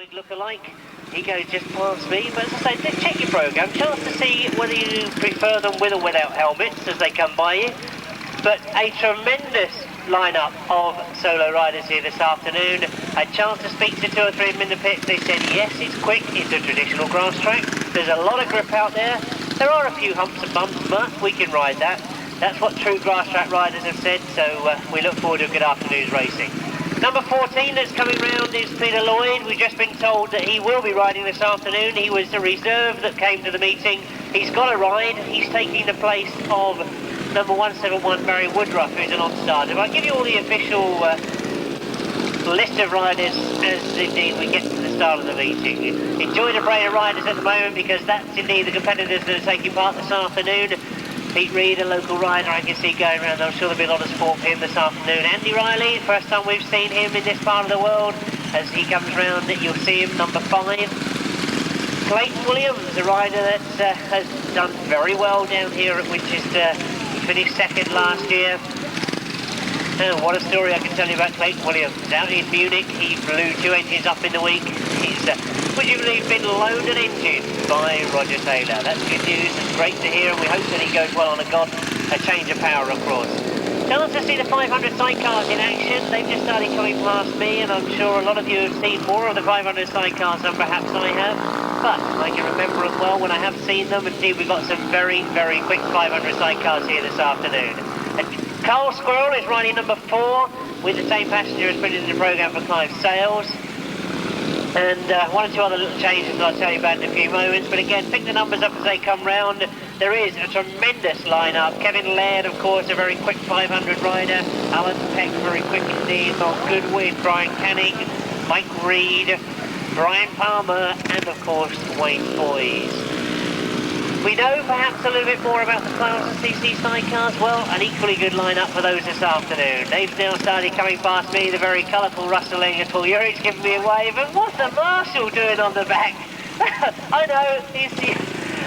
big look-alike. He goes just past me, but as I say, just check your programme. Chance to see whether you prefer them with or without helmets as they come by you. But a tremendous lineup of solo riders here this afternoon. A chance to speak to 2 or 3 of them in the pits. They said yes, it's quick, it's a traditional grass track. There's a lot of grip out there. There are a few humps and bumps, but we can ride that. That's what true grass track riders have said, so we look forward to a good afternoon's racing. Number 14 that's coming round is Peter Lloyd. We've just been told that he will be riding this afternoon. He was the reserve that came to the meeting. He's got a ride. He's taking the place of number 171 Barry Woodruff, who's an on-starter. I'll give you all the official list of riders as indeed we get to the start of the meeting. Enjoy the parade of riders at the moment because that's indeed the competitors that are taking part this afternoon. Pete Reed, a local rider I can see going around. I'm sure there'll be a lot of sport for him this afternoon. Andy Riley, first time we've seen him in this part of the world. As he comes round, you'll see him, number 5. Clayton Williams, a rider that has done very well down here at Winchester. He finished 2nd last year. Oh, what a story I can tell you about Clayton Williams. Out in Munich, he blew 2 engines up in the week. He's presumably been loaned an engine by Roger Taylor. That's good news. It's great to hear, and we hope that he goes well on a change of power, of course. Chance to see the 500 sidecars in action. They've just started coming past me, and I'm sure a lot of you have seen more of the 500 sidecars than perhaps I have. But I can remember them well when I have seen them. Indeed, we've got some very, very quick 500 sidecars here this afternoon. And Carl Squirrel is riding number 4 with the same passenger as put in the programme for Clive Sales. And 1 or 2 other little changes I'll tell you about in a few moments. But again, pick the numbers up as they come round. There is a tremendous lineup. Kevin Laird, of course, a very quick 500 rider. Alan Peck, very quick indeed. Mark Goodwin, Brian Canning, Mike Reed, Brian Palmer, and of course Wayne Boys. We know perhaps a little bit more about the 1000cc sidecars. Well, an equally good lineup for those this afternoon. They've now started coming past me, the very colourful Russell Engel. Yuri's giving me a wave, and what's the Marshal doing on the back? I know,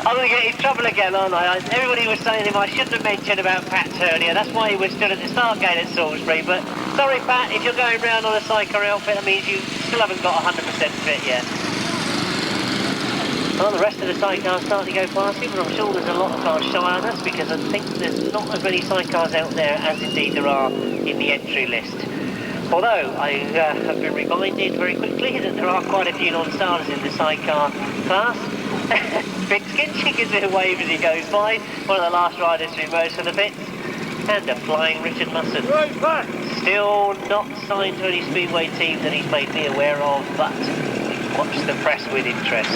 I'm going to get in trouble again, aren't I? Everybody was saying him I shouldn't have mentioned about Pat's earlier. That's why he was still at the start gate at Salisbury. But sorry, Pat, if you're going round on a sidecar outfit, that means you still haven't got 100% fit yet. Well, the rest of the sidecars starting to go past him, but I'm sure there's a lot of cars shy on us because I think there's not as many sidecars out there as indeed there are in the entry list. Although I have been reminded very quickly that there are quite a few non-starters in the sidecar class. Finskin gives it a wave as he goes by, one of the last riders to emerge from the pits. And a flying Richard Mussen. Still not signed to any speedway team that he's made me aware of, but watch the press with interest.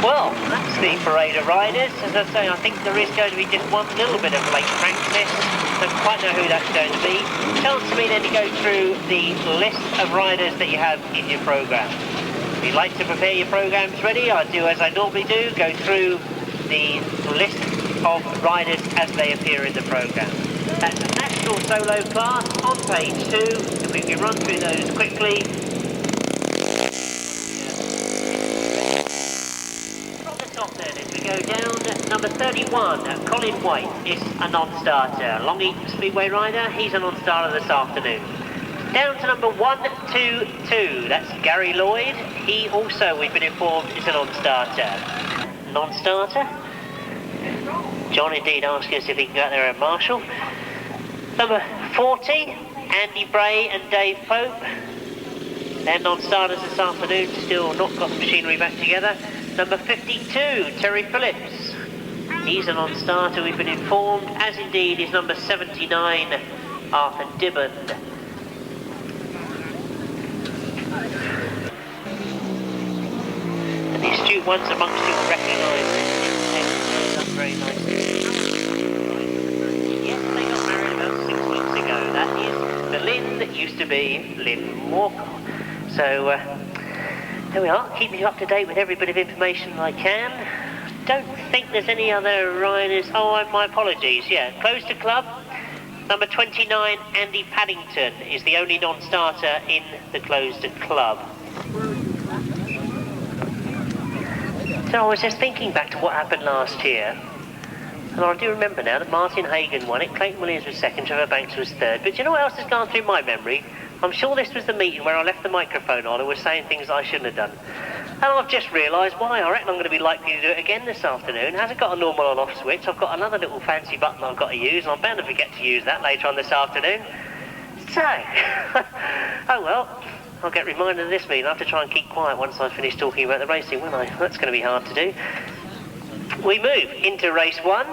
Well, that's the parade of riders. As I say, I think there is going to be just one little bit of late practice. Don't quite know who that's going to be. Chance for me then to go through the list of riders that you have in your programme. If you'd like to prepare your programmes ready, I'll do as I normally do, go through the list of riders as they appear in the programme. That's the national solo class on page 2. If we can run through those quickly. Then, as we go down, number 31, Colin White is a non-starter. Long Eaton Speedway rider, he's a non-starter this afternoon. Down to number 122, that's Gary Lloyd. He also, we've been informed, is a non-starter. Non-starter? John indeed asked us if he can go out there at Marshall. Number 40, Andy Bray and Dave Pope. They're non-starters this afternoon, still not got the machinery back together. Number 52, Terry Phillips. He's a non-starter, we've been informed, as indeed is number 79, Arthur Dibben. And the astute ones amongst you will recognise this. Very nice. Yes, they got married about 6 weeks ago. That is the Lynn that used to be Lynn Walker. So, there we are, keeping you up to date with every bit of information I can. Don't think there's any other riders. Oh, my apologies. Yeah, closed to club. Number 29, Andy Paddington, is the only non-starter in the closed to club. So I was just thinking back to what happened last year. And I do remember now that Martin Hagan won it, Clayton Williams was 2nd, Trevor Banks was 3rd. But do you know what else has gone through my memory? I'm sure this was the meeting where I left the microphone on and was saying things I shouldn't have done. And I've just realised why. I reckon I'm going to be likely to do it again this afternoon. It hasn't got a normal on-off switch. I've got another little fancy button I've got to use, and I'm bound to forget to use that later on this afternoon. So, oh well, I'll get reminded of this meeting. I'll have to try and keep quiet once I've finished talking about the racing, won't I? That's going to be hard to do. We move into race 1.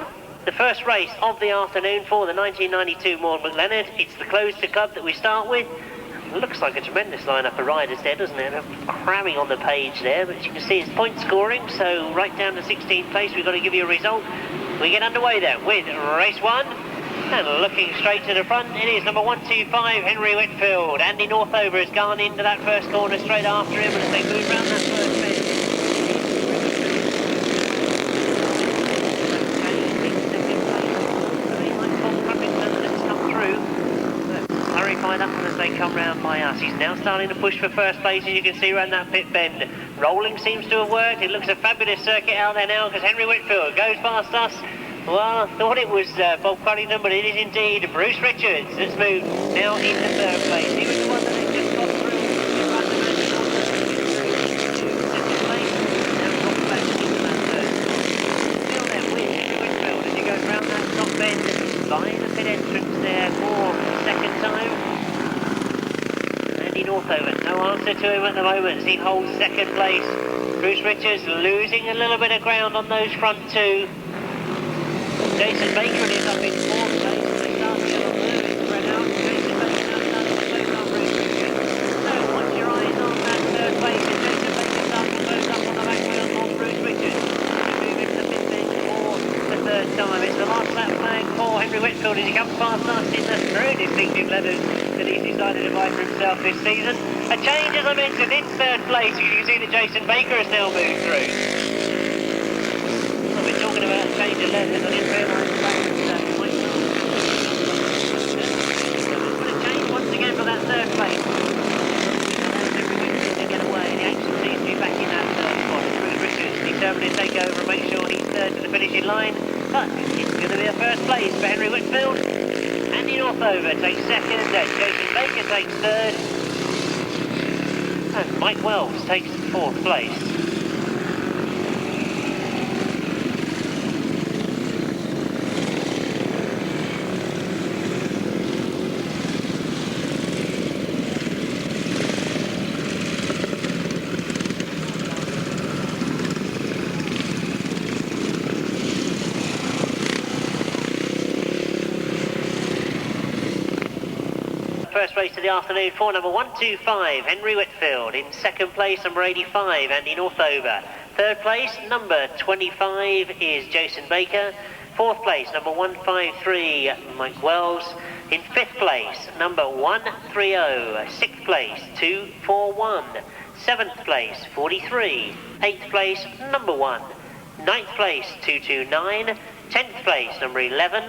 The first race of the afternoon for the 1992 MAUND McLeonard. It's the closed to club that we start with. It looks like a tremendous lineup of riders there, doesn't it? They're cramming on the page there, but as you can see it's point scoring, so right down to 16th place we've got to give you a result. We get underway then with race 1, and looking straight to the front, it is number 125, Henry Whitfield. Andy Northover has gone into that first corner straight after him, and as they move round that first bend, that one as they come round by us. He's now starting to push for first place, as you can see around that pit bend. Rolling seems to have worked. It looks a fabulous circuit out there now because Henry Whitfield goes past us. Well, I thought it was Bob Cunnington, but it is indeed Bruce Richards that's moved now into third place. He was the one that had just got through to run the match second place. Now dropped back into that third. Still there with Henry Whitfield as he goes round that top bend by the pit entrance there for the second time. Andy Northover, no answer to him at the moment as he holds second place. Bruce Richards losing a little bit of ground on those front two. Jason Baker is up in fourth place. They start to get a little bit spread out. Jason Baker now starts to play up Bruce Richards. So watch your eyes on that third place as Jason Baker starts to close up on the back wheel on Bruce Richards. They move into the pit bench for the third time. It's the last lap flag for Henry Whitfield as he comes past us in the very distinctive leathers that he's decided to buy for himself this season. A change, as I mentioned, in third place. You can see that Jason Baker has now moved through. I've been talking about a change of leathers. I didn't realise that was quite well. So there's been a change once again for that third place. That's Henry Whitfield to get away. The action seems to be back in that third spot. Bruce Richards determined to take over and make sure he's third to the finishing line. But it's going to be a first place for Henry Whitfield. Andy Northover takes second, Jason Baker takes third, and Mike Wells takes fourth place. First race of the afternoon for number 125, Henry Whitfield. In second place, number 85, Andy Northover. Third place, number 25 is Jason Baker. Fourth place, number 153, Mike Wells. In fifth place, number 130. Sixth place, 241. Seventh place, 43. Eighth place, number 1. Ninth place, 229. 10th place, number 11.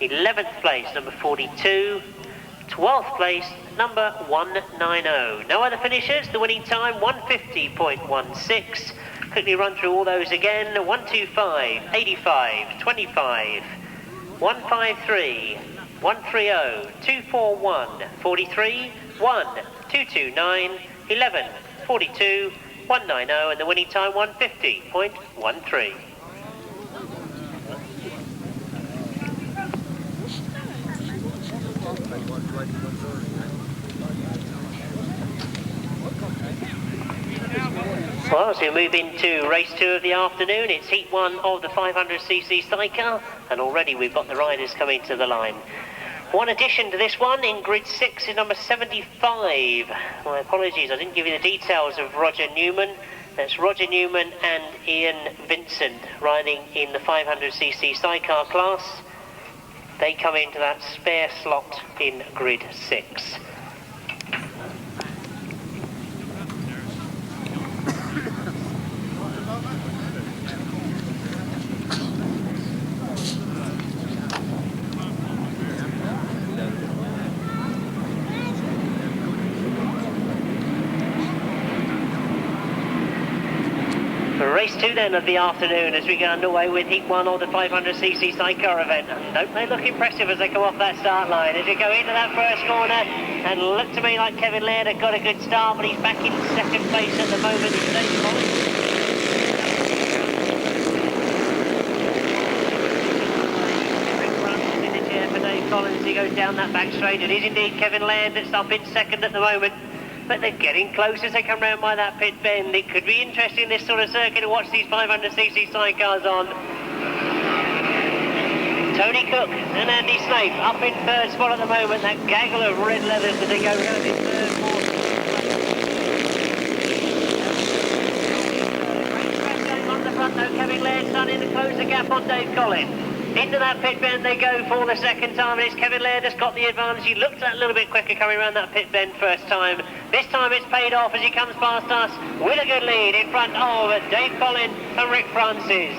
11th place, number 42. 12th place, number 190. No other finishers. The winning time, 150.16. Quickly run through all those again. 125, 85, 25, 153, 130, 241, 43, 1, 229, 11, 42, 190, and the winning time, 150.13. Well, as we move into race 2 of the afternoon, it's heat 1 of the 500cc sidecar, and already we've got the riders coming to the line. One addition to this one in grid 6 is number 75. My apologies, I didn't give you the details of Roger Newman. That's Roger Newman and Ian Vincent riding in the 500cc sidecar class. They come into that spare slot in grid 6. Race 2 then of the afternoon as we get underway with Heat 1 of the 500cc sidecar event. And don't they look impressive as they come off that start line? As you go into that first corner, and look to me like Kevin Laird had got a good start, but he's back in second place at the moment. Dave Collins. Collins, he goes down that back straight. It is indeed Kevin Laird that's up in second at the moment, but they're getting close as they come round by that pit bend. It could be interesting, this sort of circuit, to watch these 500cc sidecars on. Tony Cook and Andy Snape up in third spot at the moment. That gaggle of red leathers as they go round in third, fourth. On the front though, Kevin Laird starting to close the gap on Dave Collins. Into that pit bend they go for the second time, and it's Kevin Laird that's got the advantage. He looked a little bit quicker coming around that pit bend first time. This time it's paid off as he comes past us with a good lead in front of Dave Collins and Rick Francis.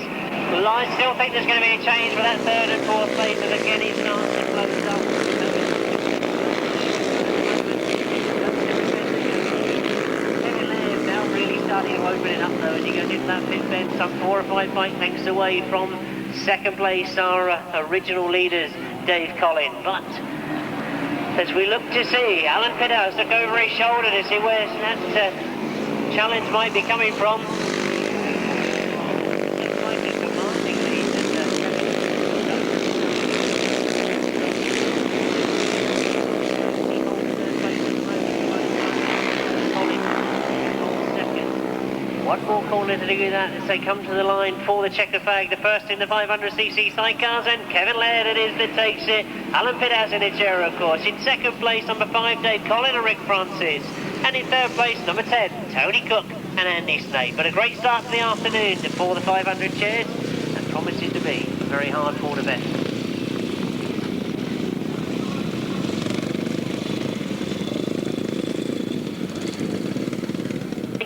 Well, I still think there's going to be a change for that third and fourth place, and again he starts to close up. Kevin Laird now really starting to open it up though as he goes into that pit bend, some 4 or 5 bike lengths away from second place, our original leaders, Dave Collins. But as we look to see, Alan Pitthouse look over his shoulder to see where that challenge might be coming from. One more corner to do that as they come to the line for the checker flag. The first in the 500cc sidecars, and Kevin Laird it is that takes it. Alan Pitthouse in a chair, of course. In second place, number 5, Dave Collins and Rick Francis. And in third place, number 10, Tony Cook and Andy Snape. But a great start to the afternoon for the 500 chairs, and promises to be very hard for the best.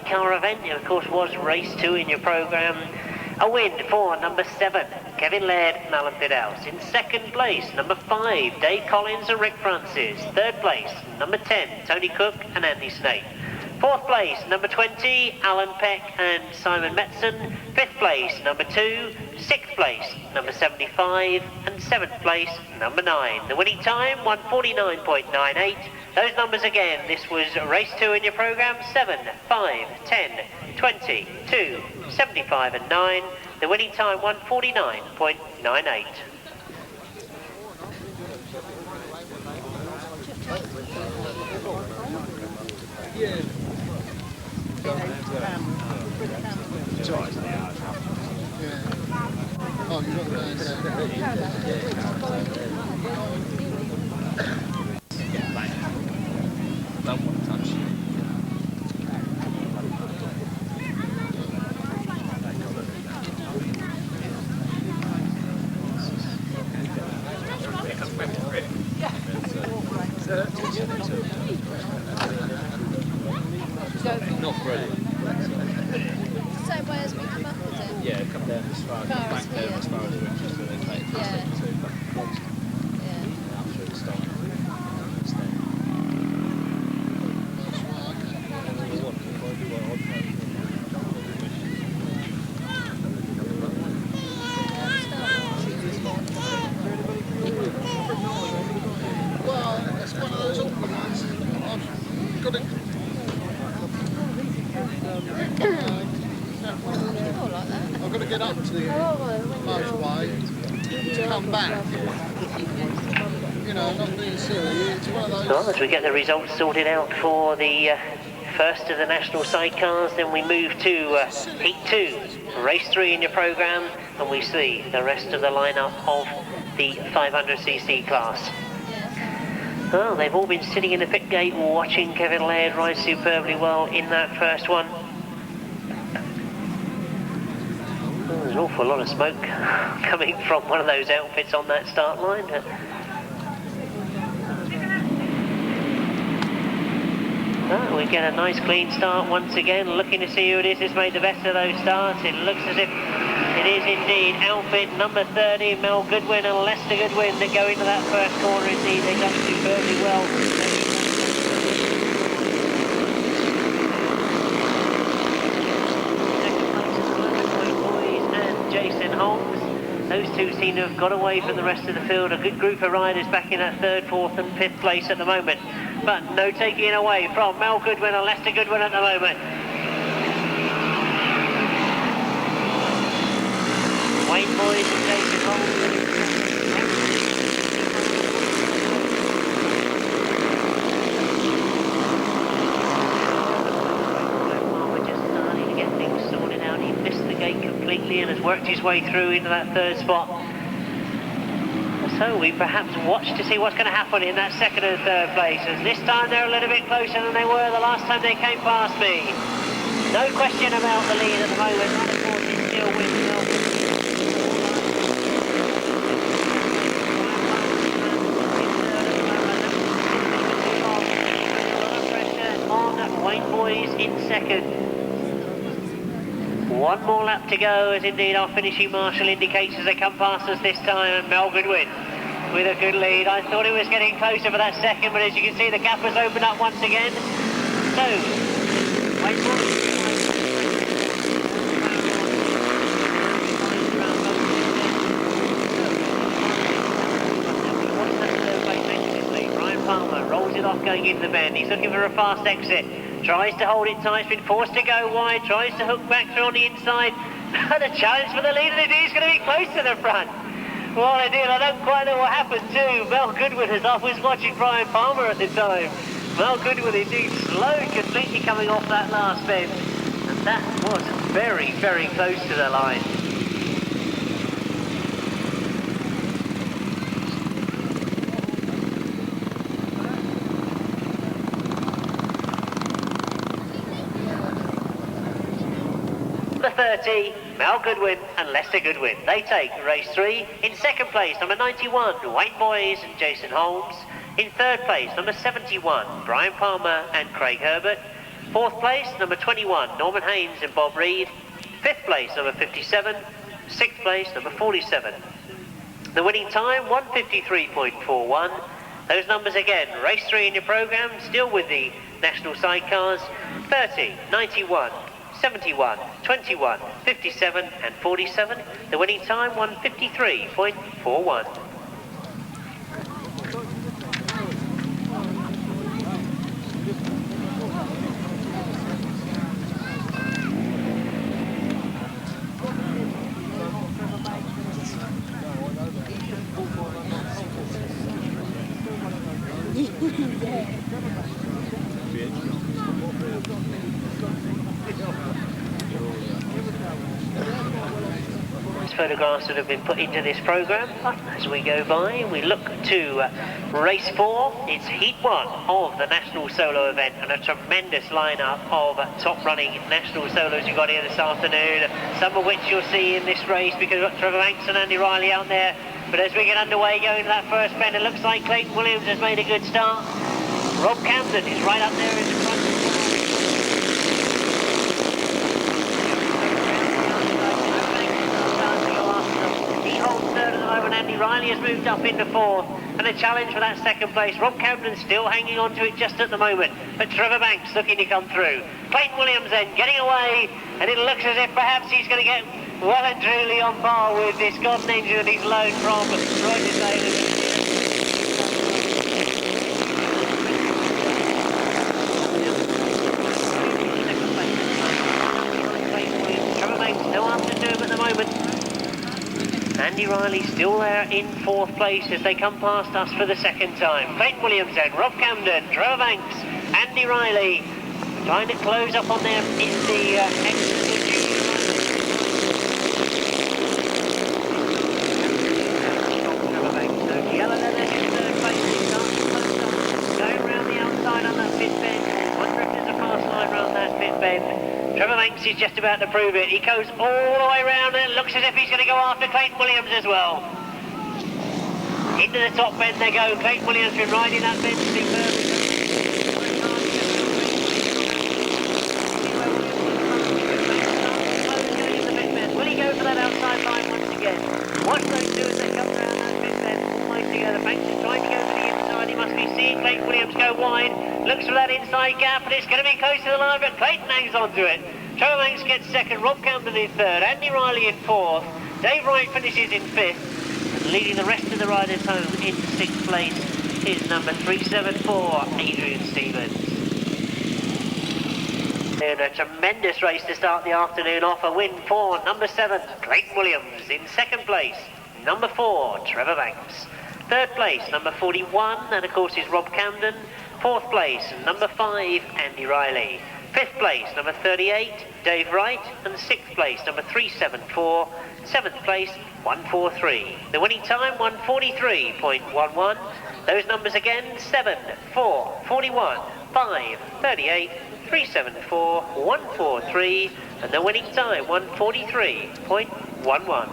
Car event, of course, was race 2 in your programme. A win for number 7, Kevin Laird and Alan Pitthouse. In second place, number 5, Dave Collins and Rick Francis. Third place, number 10, Tony Cook and Andy Snape. Fourth place, number 20, Alan Peck and Simon Metzen. Fifth place, number 2. Sixth place, number 75. And seventh place, number 9. The winning time, 1:49.98. Those numbers again, this was race 2 in your programme, 7, 5, 10, 20, 2, 75 and 9. The winning time, 1:49.98. Yeah. Oh, you got don't want to touch. Not really. So where's we come up with it? Yeah, come down as far as back there, as far as Winchester, then take it to out through the start. Well, it's one of those awkward ones. I've got to. I've got to get up to the motorway, come back. You know, not being silly. It's one of those. Well, as we get the results sorted out for the first of the national sidecars, then we move to Heat 2, Race 3 in your programme, and we see the rest of the lineup of the 500cc class. Well, they've all been sitting in the pit gate watching Kevin Laird ride superbly well in that first one. Well, there's an awful lot of smoke coming from one of those outfits on that start line. Well, we get a nice clean start once again, looking to see who it is that's made the best of those starts. It looks as if it is indeed outfit number 30, Mel Goodwin and Lester Goodwin that go into that first corner. Indeed, they've done superbly well. Those two seem to have got away from the rest of the field. A good group of riders back in that 3rd, 4th and 5th place at the moment. But no taking it away from Mel Goodwin and Lester Goodwin at the moment. Wayne Boys and Jason Holmes. Completely and has worked his way through into that 3rd spot. So we perhaps watch to see what's going to happen in that 2nd and 3rd place, as this time they're a little bit closer than they were the last time they came past me. No question about the lead at the moment. That of course is still with on Wayne Boys in 2nd. One more lap to go, as indeed our finishing marshal indicates as they come past us this time, and Mel Goodwin with a good lead. I thought it was getting closer for that 2nd, but as you can see the gap has opened up once again. So, wait for Brian Palmer rolls it off going into the bend. He's looking for a fast exit. Tries to hold it tight, he's been forced to go wide, tries to hook back through on the inside. And a challenge for the lead, and it is going to be close to the front. What a deal, I don't quite know what happened too. Mel Goodwin, as I was watching Brian Palmer at the time. Mel Goodwin indeed slowed completely coming off that last bend. And that was very, very close to the line. Number 30, Mel Goodwin and Lester Goodwin. They take race 3. In 2nd place, number 91, Wayne Boys and Jason Holmes. In 3rd place, number 71, Brian Palmer and Craig Herbert. 4th place, number 21, Norman Haynes and Bob Reed. 5th place, number 57. 6th place, number 47. The winning time, 1:53.41. Those numbers again, race 3 in your programme, still with the national sidecars. 30, 91. 71, 21, 57 and 47. The winning time 1:53.41. Photographs that have been put into this programme. As we go by, we look to race 4. It's heat 1 of the national solo event, and a tremendous lineup of top running national solos we've got here this afternoon, some of which you'll see in this race because we've got Trevor Banks and Andy Riley out there. But as we get underway going to that first bend, it looks like Clayton Williams has made a good start. Rob Camden is right up there in the front. Andy Riley has moved up into 4th, and a challenge for that 2nd place. Rob Camden still hanging on to it just at the moment, but Trevor Banks looking to come through. Clayton Williams then getting away, and it looks as if perhaps he's going to get well and truly on par with this God's Angel that he's loaned from Roger Taylor. Trevor Banks no answer to him at the moment. Andy Riley still there in 4th place as they come past us for the 2nd time. Clayton Williams then, Rob Camden, Trevor Banks, Andy Riley trying to close up on them in the excellent Trevor Banks. So yellow leather in 3rd place. Going round the outside on that 5th bend. Wonder if there's a fast line round that 5th bend. Trevor Banks is just about to prove it. He goes all the way round and it looks as if he's going to go after Clayton Williams as well. Into the top bend they go. Clayton Williams been riding that bend superbly. Will he go for that outside line once again? Watch those two as they come around that fifth bend almost together. Banks is trying to go to the inside. He must be seeing Clayton Williams go wide. Looks for that inside gap, and it's going to be close to the line, but Clayton hangs on to it. Trevor Banks gets 2nd, Rob Camden in 3rd, Andy Riley in 4th, Dave Wright finishes in 5th, and leading the rest of the riders home into 6th place is number 374, Adrian Stevens. In a tremendous race to start the afternoon off, a win for number 7, Clayton Williams. In 2nd place, number 4, Trevor Banks. 3rd place, number 41, and of course is Rob Camden. 4th place, number 5, Andy Riley. 5th place, number 38, Dave Wright. And 6th place, number 374. 7th place, 143. The winning time, 143.11. Those numbers again, 7, 4, 41, 5, 38, 374, 143. And the winning time, 143.11.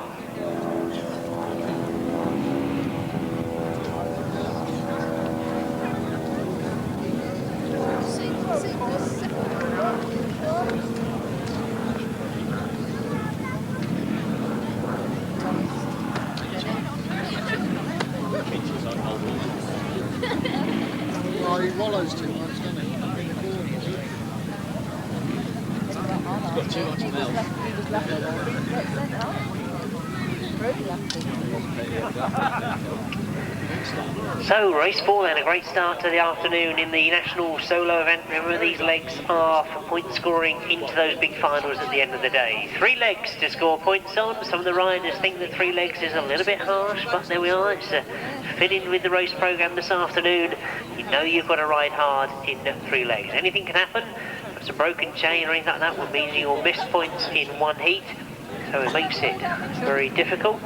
Oh, he wallows too much, doesn't he? He's got too much milk. So race 4 then, a great start to the afternoon in the national solo event. Remember, these legs are for point scoring into those big finals at the end of the day. 3 legs to score points on. Some of the riders think that 3 legs is a little bit harsh, but there we are. It's fit in with the race programme this afternoon. You know you've got to ride hard in 3 legs. Anything can happen. If it's a broken chain or anything like that, would mean you'll miss points in 1 heat. So it makes it very difficult.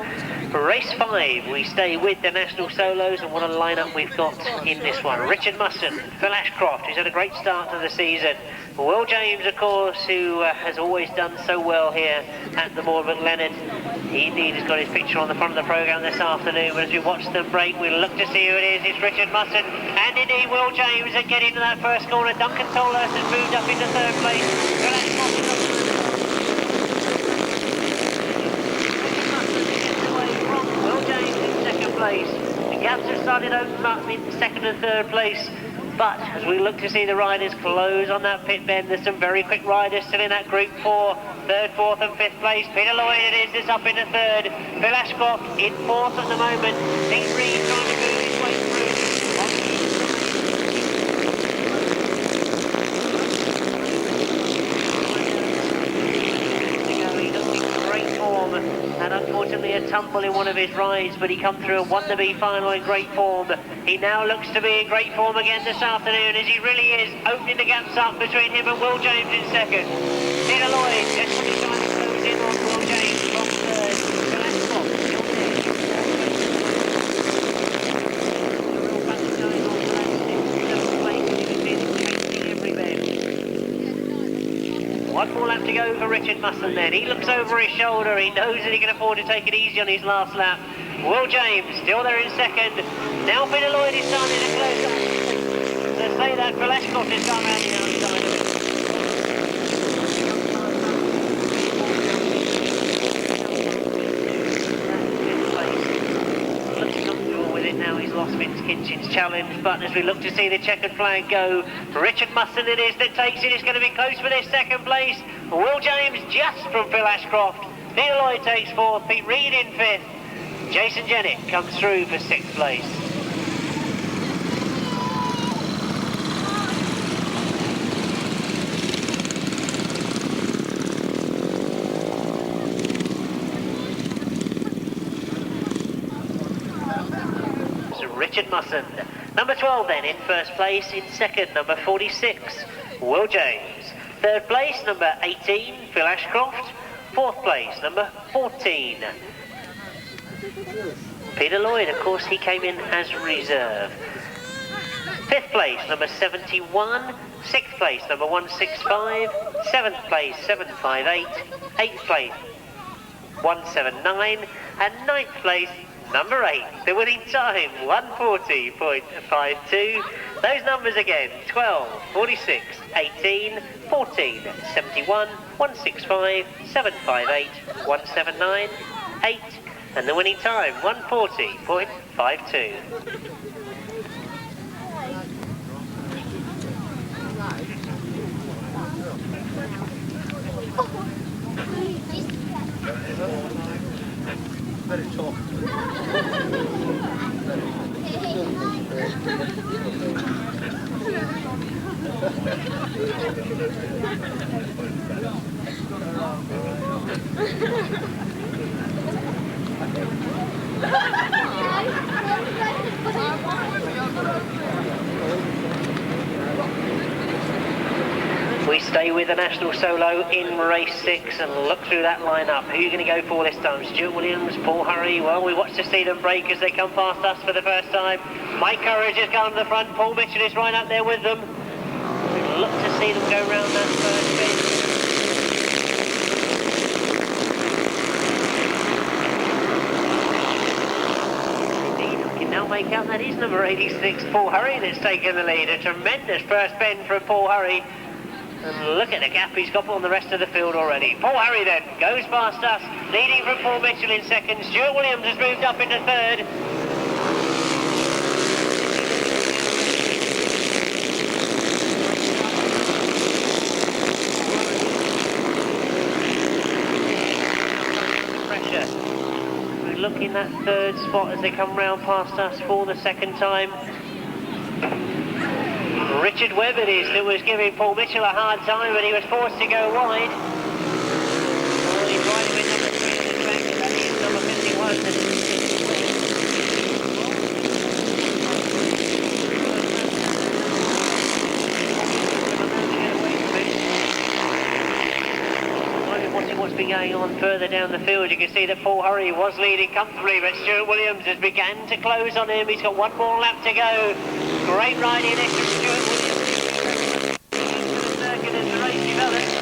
For race 5, we stay with the national solos, and what a lineup we've got in this one. Richard Mussen, Phil Ashcroft, who's had a great start to the season. Will James, of course, who has always done so well here at the MAUND McLeonards. He indeed has got his picture on the front of the programme this afternoon, but as we watch them break, we'll look to see who it is. It's Richard Mussen, and indeed Will James that get into that first corner. Duncan Tolhurst has moved up into 3rd place. Phil Ashcroft place. The gaps have started opening up in 2nd and 3rd place, but as we look to see the riders close on that pit bend, there's some very quick riders still in that group 4, 3rd, 4th and 5th place. Peter Lloyd it is that's up into 3rd. Phil Ashcroft in 4th at the moment. Pete Reed trying to move his way through. And unfortunately a tumble in one of his rides, but he come through a won-to-be final in great form. He now looks to be in great form again this afternoon, as he really is opening the gaps up between him and Will James in 2nd. Peter Lloyd just when he's trying to close in on Will James from 3rd. So that's still there. Real battle going on for that 6th place. He was in chasing every bend. 1 more lap to go for Richard Mussen then. He looks over his shoulder. He knows that he can afford to take it easy on his last lap. Will James still there in 2nd. Now Peter Lloyd is starting to close up. Let's say that Phil Ashcroft is coming around the outside of it. Looks comfortable with it now. He's lost Vince Kinchin's challenge, but as we look to see the checkered flag go, Richard Mussen it is that takes it. It's going to be close for this 2nd place. Will James just from Phil Ashcroft. Peter Lloyd takes 4th. Pete Reed in 5th. Jason Jennett comes through for 6th place. Richard Mussen. Number 12 then in 1st place. In 2nd, number 46, Will James. 3rd place, number 18, Phil Ashcroft. 4th place, number 14, Peter Lloyd. Of course, he came in as reserve. 5th place, number 71. 6th place, number 165. 7th place, 758. 8th place, 179. And 9th place, number 8. The winning time, 140.52. Those numbers again, 12, 46, 18, 14, 71, 165, 758, 179, 8. And the winning time, 140.52. very top. We stay with the national solo in race 6 and look through that lineup. Who are you going to go for this time? Stuart Williams, Paul Hurry. Well, we watch to see them break as they come past us for the first time. Mike Courage has gone to the front. Paul Mitchell is right up there with them. We look to see them go round that first bend. Now make out that is number 86, Paul Hurry, that's taken the lead. A tremendous first bend from Paul Hurry. And look at the gap he's got on the rest of the field already. Paul Hurry then goes past us, leading from Paul Mitchell in second. Stuart Williams has moved up into third. Pressure. We look in that third spot as they come round past us for the second time. Richard Webb it is that was giving Paul Mitchell a hard time, but he was forced to go wide. Well, he's right with number 3 in the track, that is number 51. Watching what's been going on further down the field, you can see that Paul Hurry was leading comfortably, but Stuart Williams has begun to close on him. He's got one more lap to go. Great ride in it from Stuart Williams. The circuit as the race develops.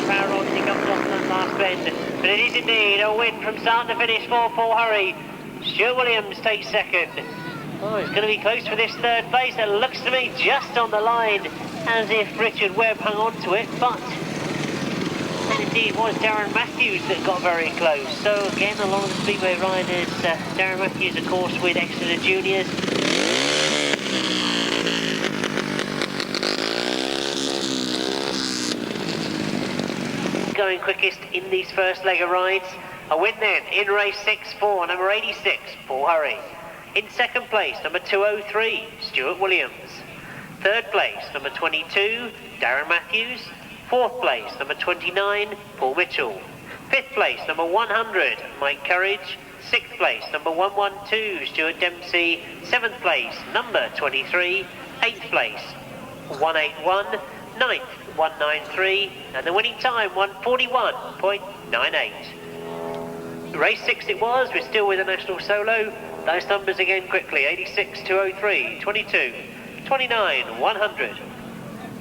Patron, he comes off that last bend. But it is indeed a win from start to finish for Paul Hurry. Stuart Williams takes second. Oh, it's going to be close for this third place. It looks to me just on the line, as if Richard Webb hung on to it, but it indeed was Darren Matthews that got very close. So again, a lot of the Speedway riders, Darren Matthews of course with Exeter Juniors. Going quickest in these first leg of rides. A win then in race 6 for number 86, Paul Hurry. In second place, number 203, Stuart Williams. Third place, number 22, Darren Matthews. Fourth place, number 29, Paul Mitchell. Fifth place, number 100, Mike Courage. Sixth place, number 112, Stuart Dempsey. Seventh place, number 23. Eighth place, 181. Ninth, 193. And the winning time, 141.98. Race 6 it was. We're still with a national solo. Those numbers again quickly. 86, 203, 22, 29, 100,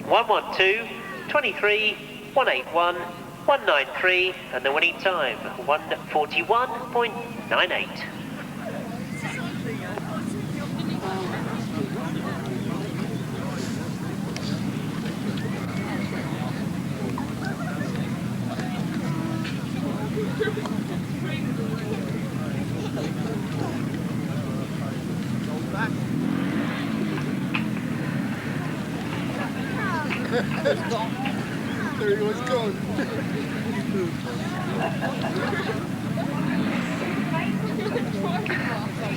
112, 23, 181, 193, and the winning time, 141.98. There he was gone.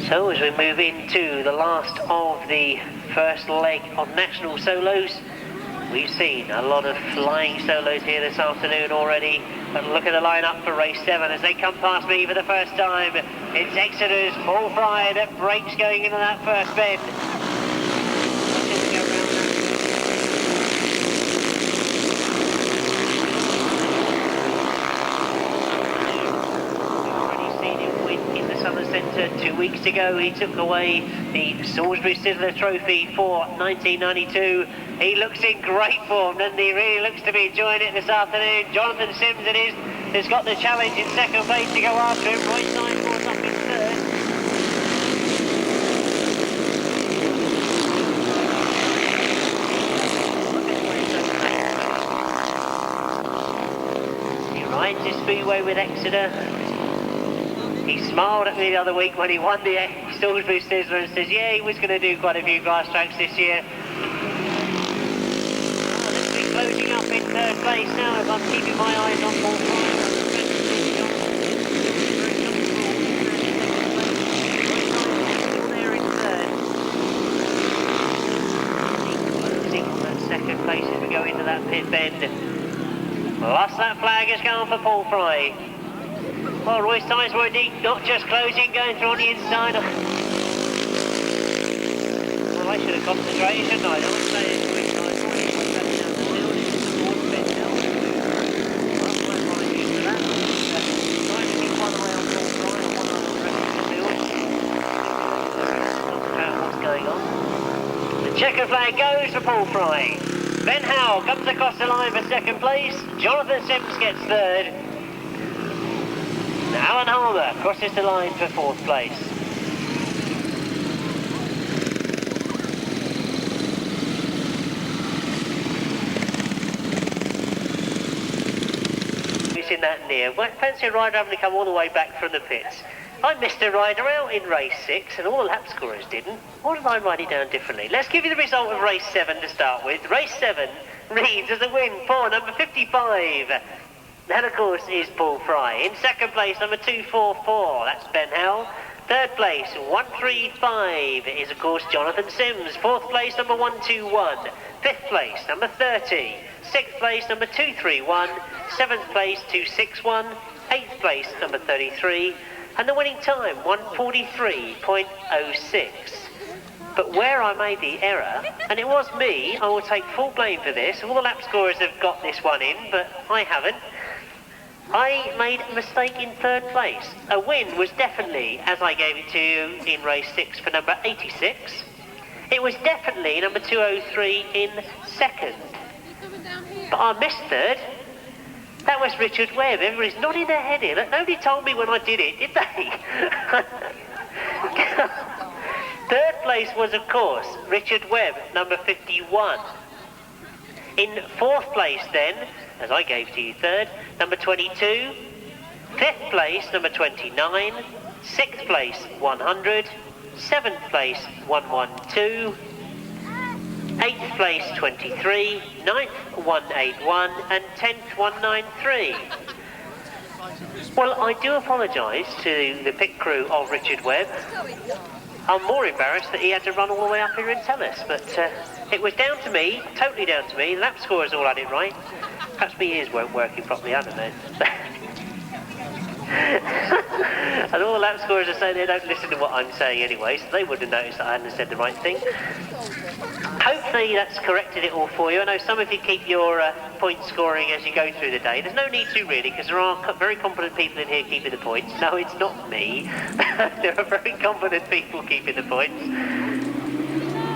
So as we move into the last of the first leg of national solos, we've seen a lot of flying solos here this afternoon already. But look at the lineup for race 7 as they come past me for the first time. It's Exeter's Paul Fry that breaks going into that first bend. Centre 2 weeks ago. He took away the Salisbury Sizzler Trophy for 1992. He looks in great form, and he really looks to be enjoying it this afternoon. Jonathan Sims it is, has got the challenge in second place to go after him. Roy Sidecar's up in third. He rides his Speedway with Exeter. He smiled at me the other week when he won the Salisbury Sizzler and says, yeah, he was going to do quite a few grass tracks this year. Let's be closing up in third place now as I'm keeping my eyes on Paul Fry. Second place as we go into that pit bend. Lost that flag has gone for Paul Fry. Well, Roy's tyres were indeed not just closing, going through on the inside. Well, I should have concentrated, shouldn't I? Don't say it. Roy's tyres were indeed not down the field. It's the fourth pit now. Well, I'm quite used to that. Trying to keep one away on Paul Fry and one on the rest of the field. Not what's going on. The checker flag goes for Paul Fry. Ben Howe comes across the line for second place. Jonathan Sims gets third. Alan Harmer crosses the line for fourth place. Who's in that near? Well, fancy a rider having to come all the way back from the pits. I missed a rider out in race 6 and all the lap scorers didn't. What did I write it down differently? Let's give you the result of race 7 to start with. Race 7 reads as a win for number 55. That, of course, is Paul Fry. In second place, number 244, that's Ben Howell. Third place, 135, is, of course, Jonathan Sims. Fourth place, number 121. Fifth place, number 30. Sixth place, number 231. Seventh place, 261. Eighth place, number 33. And the winning time, 1:43.06. But where I made the error, and it was me, I will take full blame for this. All the lap scorers have got this one in, but I haven't. I made a mistake in third place. A win was definitely, as I gave it to you in race 6 for number 86. It was definitely number 203 in second. But I missed third. That was Richard Webb. Everybody's nodding their head in. Nobody told me when I did it, did they? Third place was, of course, Richard Webb, number 51. In fourth place then, as I gave to you third, number 22. Fifth place, number 29. Sixth place, 100. Seventh place, 112. Eighth place, 23. Ninth, 181. And 10th, 193. Well, I do apologise to the pit crew of Richard Webb. I'm more embarrassed that he had to run all the way up here and tell us, but it was down to me, totally down to me. The lap scorers all had it right. Perhaps my ears weren't working properly, I don't know. And all the lap scorers are saying they don't listen to what I'm saying anyway, so they would have noticed that I hadn't said the right thing. Hopefully that's corrected it all for you. I know some of you keep your point scoring as you go through the day. There's no need to really, because there are very competent people in here keeping the points. No, it's not me. There are very competent people keeping the points.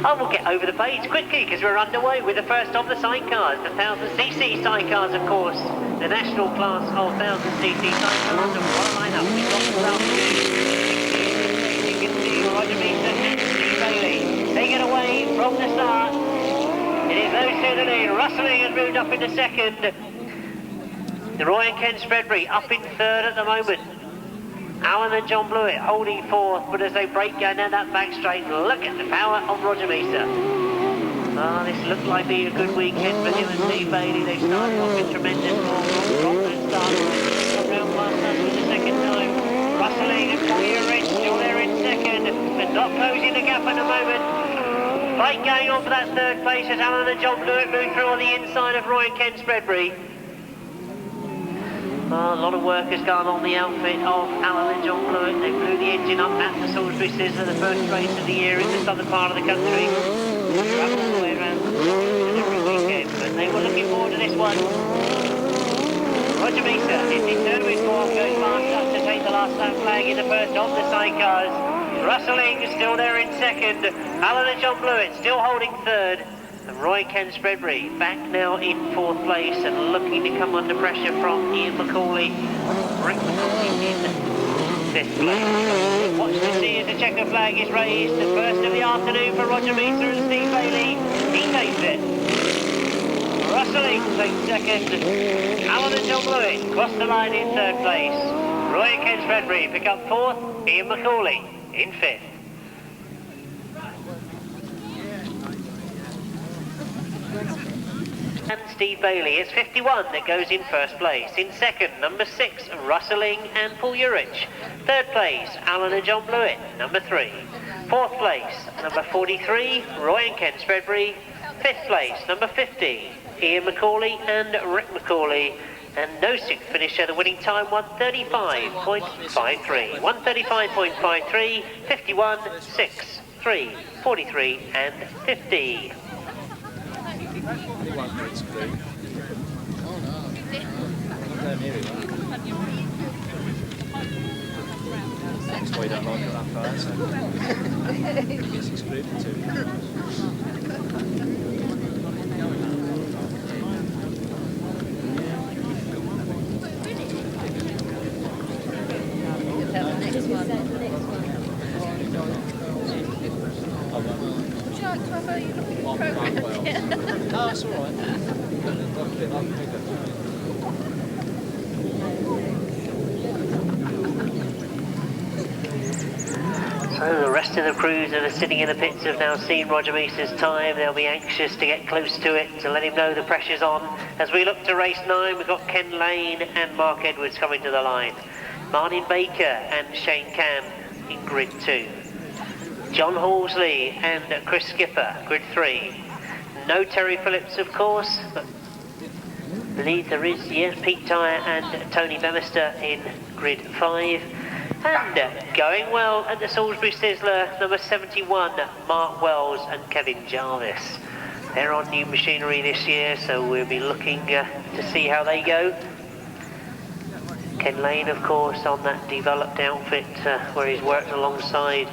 I will get over the page quickly because we're underway with the first of the sidecars, the 1000cc sidecars, of course, the national class of 1000cc sidecars. And what a lineup we've got this afternoon. You can see Roger Measor and Steve Bailey. They get away from the start. It is those two that lead. Rustling has moved up into second. The Roy and Ken Spreadbury up in third at the moment. Alan and John Blewett holding fourth, but as they break down that back straight, look at the power of Roger Measor. Ah, this looked like being a good weekend for him and Steve Bailey. They started off in tremendous form. From the start, come round past us for the second time. Rustling and Collier Rich still there in second, and not closing the gap at the moment. Fight going on for that third place as Alan and John Blewett move through on the inside of Roy and Ken Spreadbury. A lot of work has gone on the outfit of Alan and John Blewett. They blew the engine up at the Salisbury Sizzler, the first race of the year in the southern part of the country. They travel all the way around every weekend, but they were looking forward to this one. Roger Measor is determined for goes past us to take the last lap flag in the first of the sidecars. Rustling is still there in second. Alan and John Blewett still holding third. And Roy Ken Spreadbury back now in fourth place and looking to come under pressure from Ian McCauley. Rick McCauley in fifth place. Watch to see as the checker flag is raised. The first of the afternoon for Roger Measor and Steve Bailey. He takes it. Rustling takes second. Alan and John Blewett cross the line in third place. Roy Ken Spreadbury pick up fourth. Ian McCauley in fifth. And Steve Bailey. It's 51 that goes in first place. In second, number 6, Rustling and Paul Urich. Third place, Alan and John Blewett, number 3. Fourth place, number 43, Roy and Ken Spreadbury. Fifth place, number 50, Ian McCauley and Rick McCauley. And no sixth finisher, the winning time 1:35.53. 1:35.53, 51, 6, 3, 43 and 50. That's why you don't like it that far, so it's excluded too. No, it's all right. So the rest of the crews that are sitting in the pits have now seen Roger Measor's time. They'll be anxious to get close to it, to let him know the pressure's on. As we look to race 9, we've got Ken Lane and Mark Edwards coming to the line. Martin Baker and Shane Cam in grid 2. John Halsley and Chris Skipper, grid 3. No Terry Phillips, of course, but I believe there is, yes, Pete Dyer and Tony Bemister in grid 5. And going well at the Salisbury Sizzler, number 71, Mark Wells and Kevin Jarvis. They're on new machinery this year, so we'll be looking to see how they go. Ken Lane, of course, on that developed outfit where he's worked alongside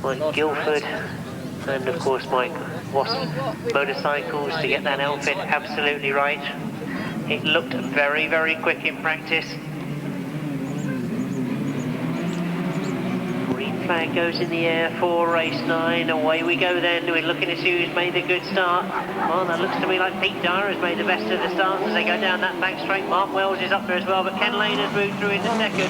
Mike Guilford and, of course, Mike Wasp Motorcycles to get that outfit absolutely right. It looked very, very quick in practice. Flag goes in the air for race 9. Away we go then. We're looking to see who's made a good start. Well, that looks to me like Pete Dyer has made the best of the starts as they go down that back straight. Mark Wells is up there as well, but Ken Lane has moved through into second.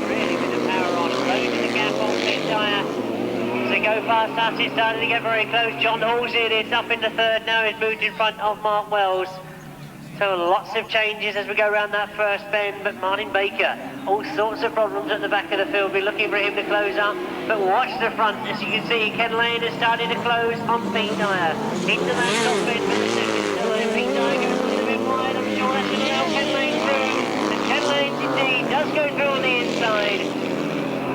Really with the power on, closing the gap on Pete Dyer. As they go past us, it's starting to get very close. John Halsey, it's up into third now. He's moved in front of Mark Wells. So lots of changes as we go around that first bend, but Martin Baker, all sorts of problems at the back of the field. We're looking for him to close up, but watch the front. As you can see, Ken Lane is starting to close on Pete Dyer. Into that top bend for the second time. Pete Dyer goes a little bit wide. I'm sure that's going to help Ken Lane through. And Ken Lane indeed does go through on the inside.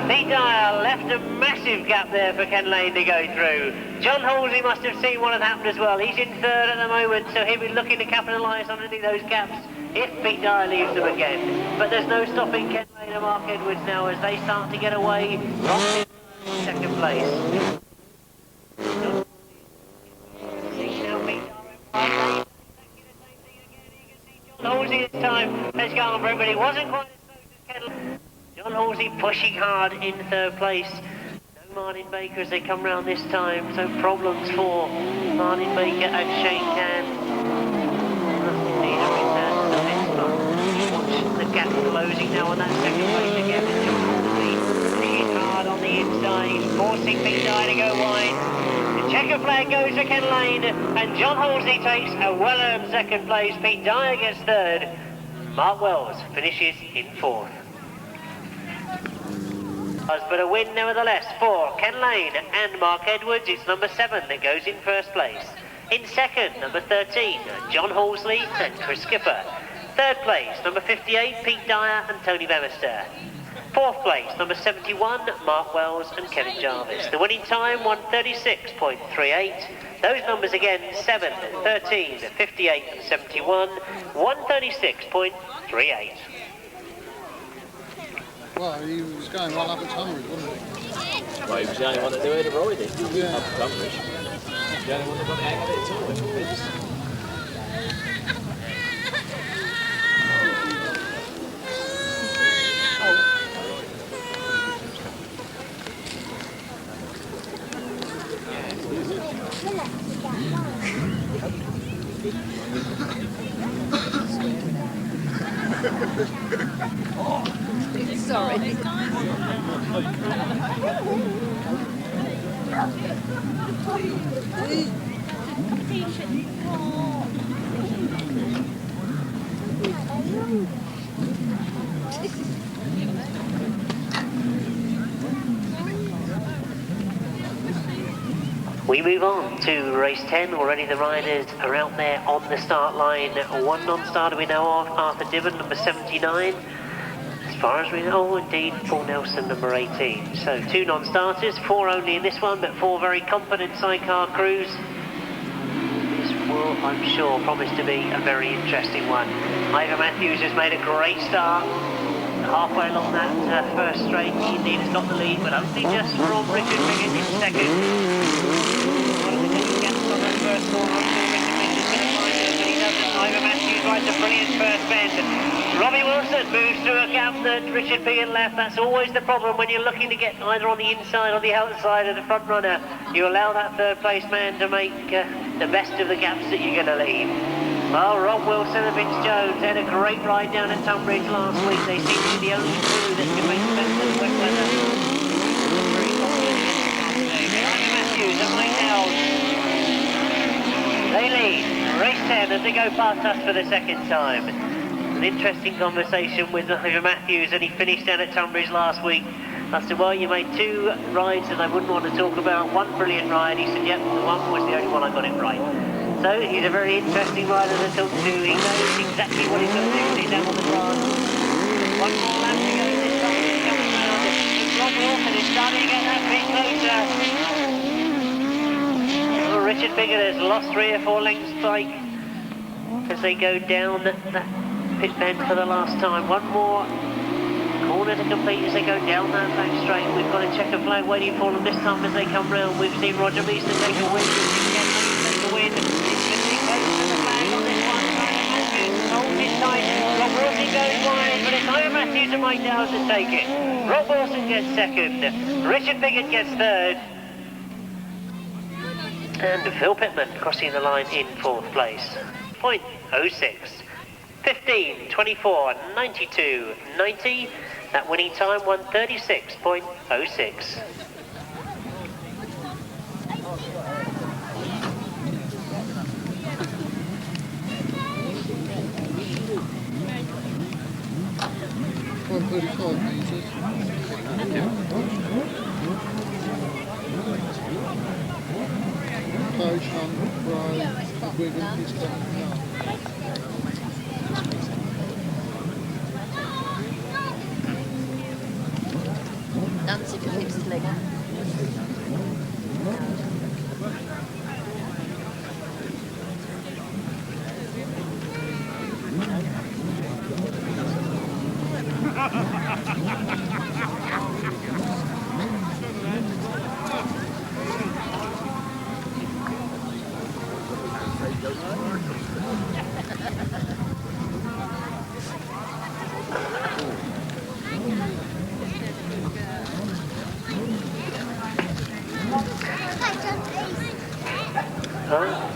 Pete Dyer left a massive gap there for Ken Lane to go through. John Halsey must have seen what had happened as well. He's in third at the moment, so he'll be looking to capitalise on any of those gaps if Pete Dyer leaves them again. But there's no stopping Ken Lane and Mark Edwards now as they start to get away from second place. John Halsey this time has gone for it, but he wasn't quite as close as Ken Lane. John Halsey pushing hard in third place. No Martin Baker as they come round this time, so problems for Martin Baker and Shane Can. Indeed a return to the pit stop. Watch the gap closing now on that second place again. And John Halsey pushing hard on the inside, forcing Pete Dyer to go wide. The checker flag goes for Ken Lane, and John Halsey takes a well-earned second place. Pete Dyer gets third. Mark Wells finishes in fourth. But a win nevertheless for Ken Lane and Mark Edwards. It's number 7 that goes in first place. In second, number 13, John Halsey and Chris Skipper. Third place, number 58, Pete Dyer and Tony Bemister. Fourth place, number 71, Mark Wells and Kevin Jarvis. The winning time, 1:36.38. Those numbers again, 7, 13, 58 and 71, 1:36.38. Well, he was going right up at Tunbridge, wasn't he? Well, he was the only one that knew how to ride it. Yeah. Up at Tunbridge. The only one that got the hang of it at all. Sorry. We move on to race 10. Already the riders are out there on the start line. One non-starter we know of, Arthur Dibben, number 79. As far as we know, indeed, Paul Nelson, number 18. So 2 non-starters, 4 only in this one, but 4 very competent sidecar crews. This will, I'm sure, promise to be a very interesting one. Ivor Matthews has made a great start. Halfway along that first straight, he indeed has got the lead, but only just from Richard Piggott in second. One of the taking gaps on that first corner, I'm sure Richard Piggott is going to find it, but he doesn't. Ivor Matthews rides a brilliant first bend. Robbie Wilson moves through a gap that Richard Piggott left. That's always the problem when you're looking to get either on the inside or the outside of the front runner. You allow that third place man to make the best of the gaps that you're going to leave. Well, Rob Wilson and Vince Jones had a great ride down at Tunbridge last week. They seem to be the only crew that can make the best of the wet weather. Very confident against the Ivor Matthews and Mike Dowd. They lead race 10 as they go past us for the second time. An interesting conversation with Ivor Matthews, and he finished down at Tunbridge last week. I said, well, you made 2 rides that I wouldn't want to talk about. 1 brilliant ride. He said, yep, the 1 was the only one I got it right. So he's a very interesting rider to talk to. He knows exactly what he's going to do when he's out on the grass. 1 more lap to go this time. He's coming round. Rob Wilson is starting to get that bit closer. Well, Richard Piggott has lost 3 or 4 lengths bike as they go down that pit bend for the last time. 1 more corner to complete as they go down that back straight. We've got a checker flag waiting for them this time as they come round. We've seen Roger Measor take a win. Win. It's going to be close to the flag on this one. Ivor Matthews holds it tight. Rob Wilson goes wide, but it's Ivor Matthews and Mike Dowd to take it. Rob Wilson gets second. Richard Piggott gets third. And Phil Pittman crossing the line in 4th place. 0.06. 15, 24, 92, 90. That winning time 1:36.06. Patron, Wigan, he's coming out. Nancy flips his leg.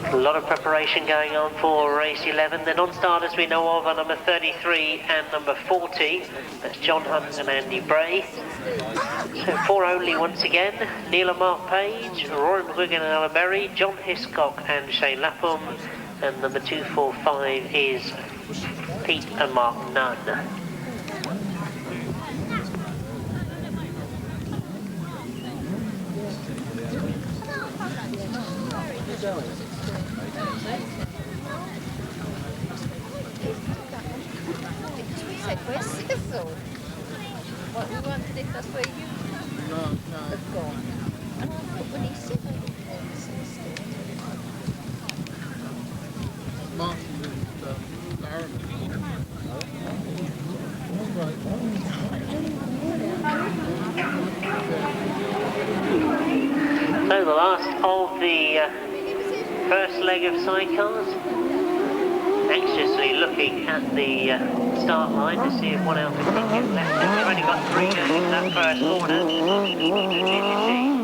A lot of preparation going on for race 11. The non-starters we know of are number 33 and number 40. That's John Hunt and Andy Bray. So 4 only once again. Neil and Mark Page, Rory McGuigan and Alan Berry, John Hiscock and Shane Lapham. And number 245 is Pete and Mark Nunn. Where's Cecil? What we wanted if that's where you have gone. And I thought when he said Martin and So the last of the first leg of sidecars. Anxiously looking at the start line to see if one outfit can get left. They've only got 3 going into that first corner.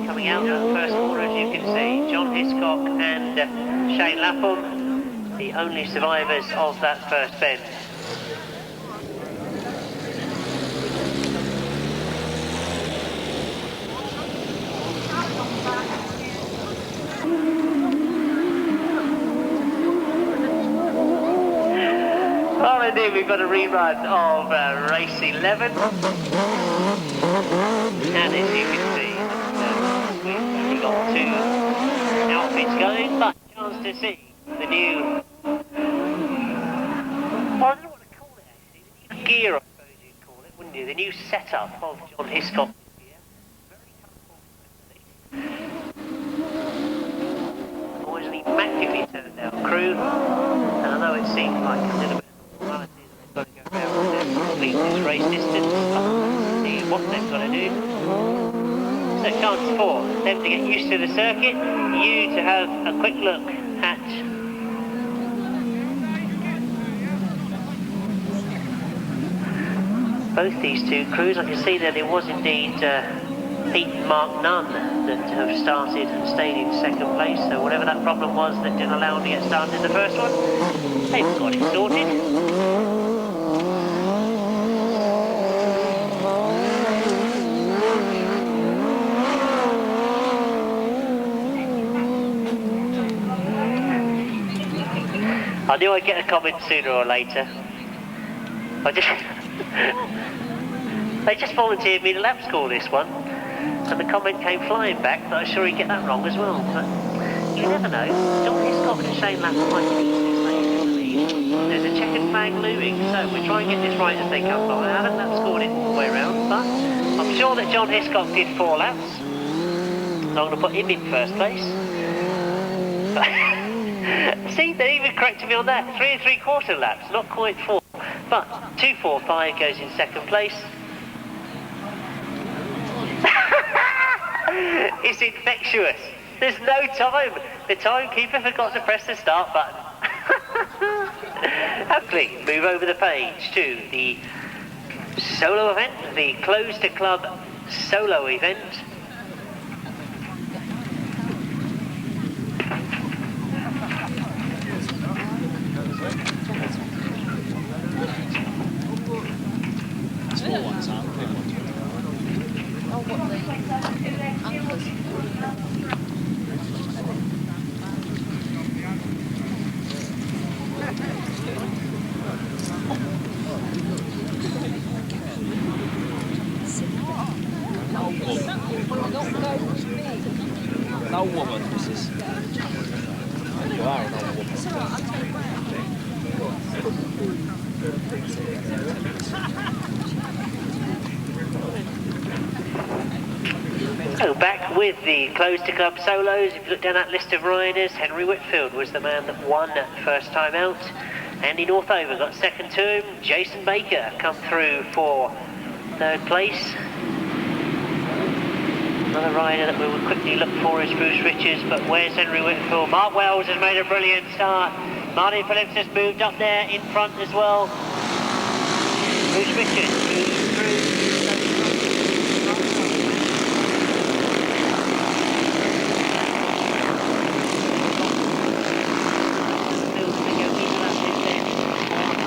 Coming out that first corner, as you can see, John Hiscock and Shane Lapham, the only survivors of that first bend. indeed, we've got a rerun of race 11. And as you can see, we've got two outfits going, but chance to see the new... I don't know what to call it actually. The new gear, I suppose you'd call it, wouldn't you? The new setup of John Hiscock. Immaculately turned out crew, and I know it seems like a little bit of formality that they've got to go around with this, complete this race distance, see what they've got to do. So chance for them to get used to the circuit, you to have a quick look at both these two crews. I can see that it was indeed Pete and Mark Nunn that have started and stayed in second place, so whatever that problem was that didn't allow them to get started in the first one, they've got it sorted. I knew I'd get a comment sooner or later. They just volunteered me to lap score this one. And the comment came flying back that I'm sure he'd get that wrong as well. But you never know. John Hiscock and Shane Lapp might be this late in the lead. There's a checkered flag looming, so we try and get this right as they come by. I haven't lap scored it all the way around, but I'm sure that John Hiscock did 4 laps. So I'm going to put him in first place. See, they even corrected me on that. 3 3/4 laps, not quite 4. But 2:45 goes in second place. It's infectious. There's no time. The timekeeper forgot to press the start button. Happily move over the page to the solo event, the Close to Club solo event. No woman, this is. You are an old woman. So back with the Close to Club solos. If you look down that list of riders, Henry Whitfield was the man that won first time out. Andy Northover got second to him. Jason Baker come through for third place. Another rider that we will quickly look for is Bruce Richards, but where's Henry Whitfield? Mark Wells has made a brilliant start. Martin Phillips has moved up there in front as well. Bruce Richards moves through.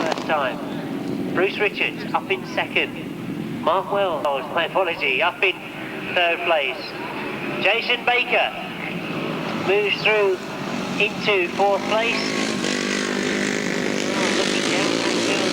First time. Bruce Richards up in second. Mark Wells, oh, my apology, up in third place. Jason Baker moves through into fourth place. Looking down that hill,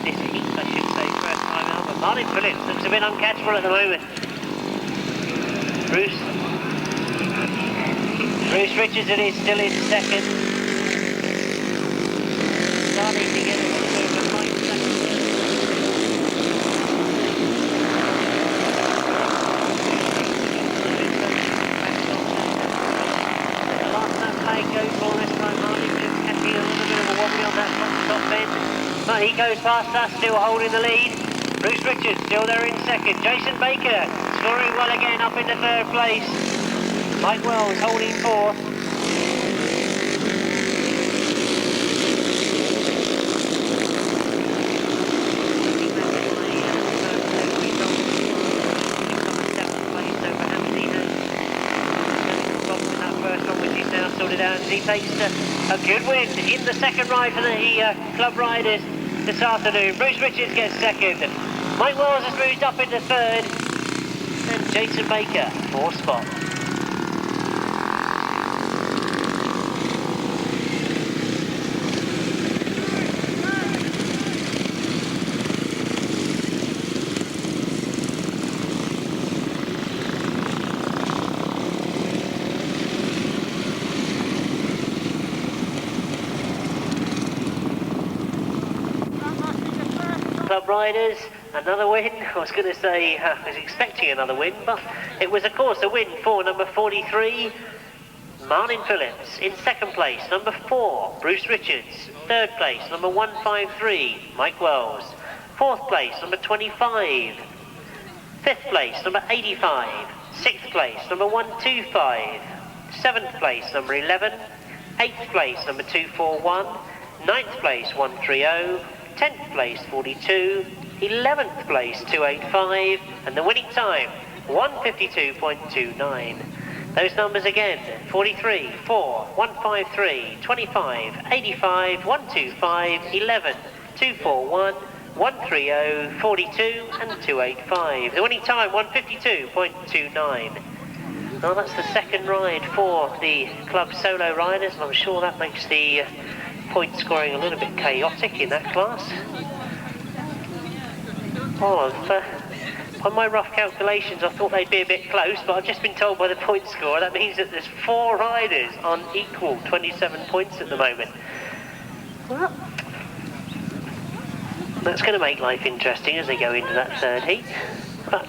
this heat, I should say, first time out. But Martin Phillips looks a bit uncatchable at the moment. Bruce Richards is still in second. Starting to get a little bit of a fight second. The last lap flag goes for this time. Martin Phillips catching a little bit of a wobbly on that top end. But he goes past us, still holding the lead. Bruce Richards still there in second. Jason Baker scoring well again up into third place. Mike Wells holding fourth. He takes a good win in the second ride for the club riders this afternoon. Bruce Richards gets second. Mike Wells has moved up into third, and Jason Baker, fourth spot. Club riders, another win. I was going to say I was expecting another win, but it was of course a win for number 43, Martin Phillips. In second place, number 4, Bruce Richards. Third place, number 153, Mike Wells. Fourth place, number 25. Fifth place, number 85. Sixth place, number 125. Seventh place, number 11. Eighth place, number 241. Ninth place, 130. 10th place, 42, 11th place, 285, and the winning time, 152.29. Those numbers again, 43, 4, 153, 25, 85, 125, 11, 241, 130, 42, and 285. The winning time, 152.29. Now that's the second ride for the club solo riders, and I'm sure that makes the point scoring a little bit chaotic in that class. Oh, on my rough calculations I thought they'd be a bit close, but I've just been told by the point scorer that means that there's 4 riders on equal 27 points at the moment. Well, that's going to make life interesting as they go into that third heat. But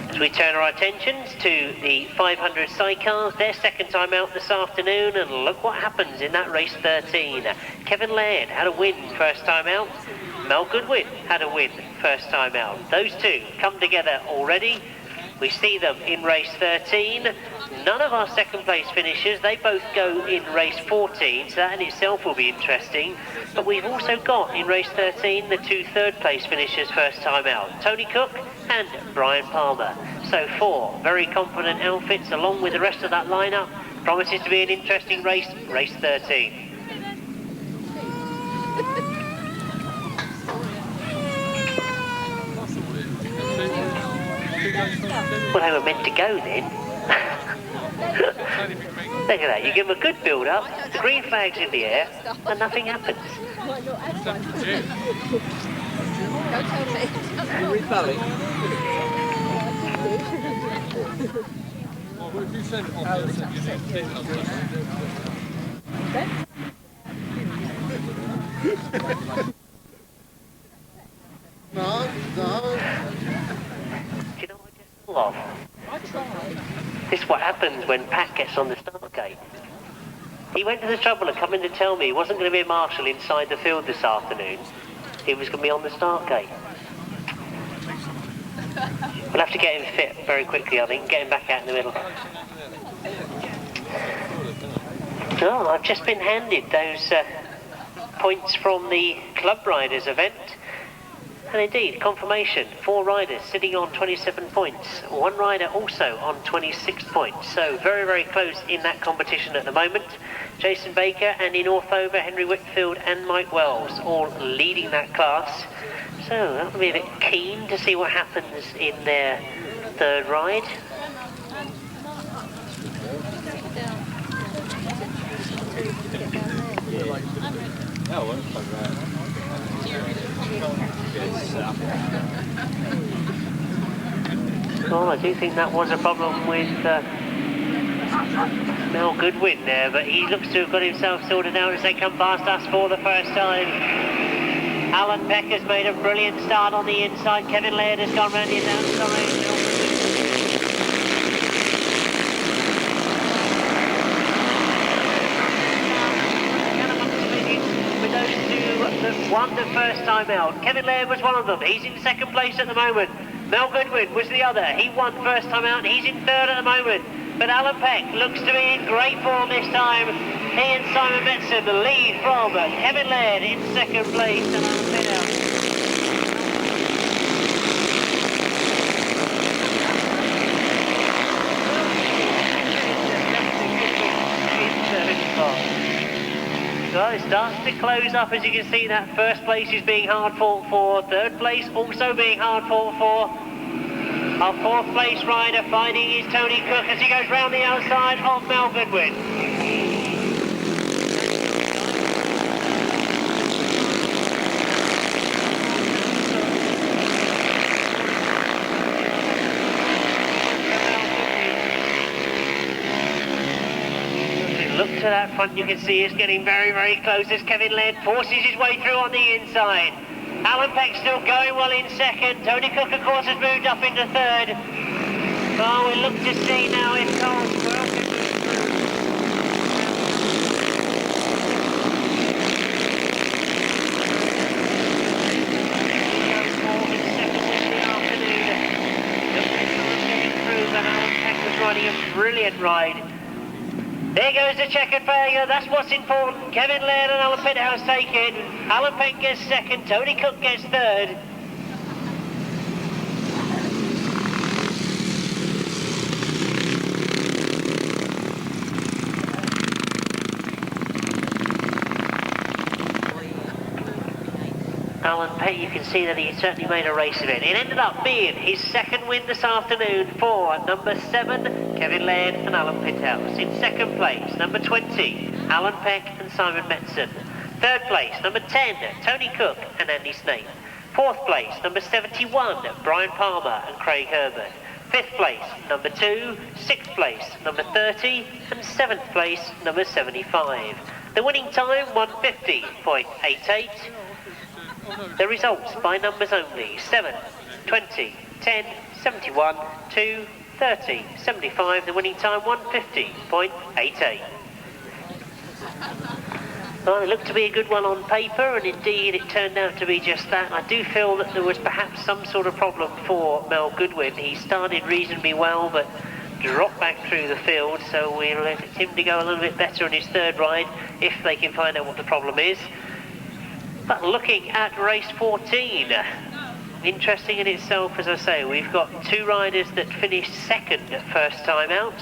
as we turn our attentions to the 500 sidecars, their second time out this afternoon, and look what happens in that race 13. Kevin Laird had a win first time out. Mel Goodwin had a win first time out. Those two come together already. We see them in race 13. None of our second place finishers, they both go in race 14, so that in itself will be interesting. But we've also got in race 13 the 2 third place finishers first time out, Tony Cook and Brian Palmer. So 4 very confident outfits along with the rest of that lineup. Promises to be an interesting race, race 13. Well, they were meant to go then. Look at that, you give them a good build-up, the green flag's in the air, and nothing happens. No. Do you know what I just thought of? This is what happens when Pat gets on the start gate. He went to the trouble of coming to tell me he wasn't going to be a marshal inside the field this afternoon. He was going to be on the start gate. We'll have to get him fit very quickly, I think, get him back out in the middle. Oh, I've just been handed those points from the Club Riders event. And indeed, confirmation, 4 riders sitting on 27 points, 1 rider also on 26 points. So very, very close in that competition at the moment. Jason Baker, Andy Northover, Henry Whitfield and Mike Wells all leading that class. So that'll be a bit keen to see what happens in their third ride. Well, I do think that was a problem with Mel Goodwin there, but he looks to have got himself sorted out as they come past us for the first time. Alan Peck has made a brilliant start on the inside. Kevin Laird has gone round his outside. With those two that won the first time out. Kevin Laird was one of them. He's in second place at the moment. Mel Goodwin was the other. He won first time out and he's in third at the moment. But Alan Peck looks to be in great form this time. He and Simon Metson lead from Kevin Laird in second place and Alan Peck out. So Well, it starts to close up, as you can see. That first place is being hard fought for. Third place also being hard fought for. Our fourth place rider finding his Tony Cook as he goes round the outside of Mel Goodwin. Look to that front, you can see it's getting very, very close as Kevin Laird forces his way through on the inside. Alan Peck still going well in second. Tony Cook, of course, has moved up into third. Oh, we look to see now if Carl's working. Riding a brilliant ride. There goes the checkered failure, that's what's important. Kevin Laird and Alan Pithouse taken. Alan Peck gets second, Tony Cook gets third. Alan Peck, you can see that he certainly made a race of it. It ended up being his second win this afternoon for number 7, Kevin Laird and Alan Pithouse. In second place, number 20, Alan Peck and Simon Metzen. Third place, number 10, Tony Cook and Andy Snape. Fourth place, number 71, Brian Palmer and Craig Herbert. Fifth place, number 2, sixth place, number 30, and seventh place, number 75. The winning time, 1:50.88. The results by numbers only: 7, 20, 10, 71, 2, 30, 75. The winning time 1:50.88. Well, it looked to be a good one on paper, and indeed it turned out to be just that. I do feel that there was perhaps some sort of problem for Mel Goodwin. He started reasonably well, but dropped back through the field, so we'll let him to go a little bit better on his third ride if they can find out what the problem is. But looking at race 14, interesting in itself, as I say, we've got 2 riders that finished second first time out.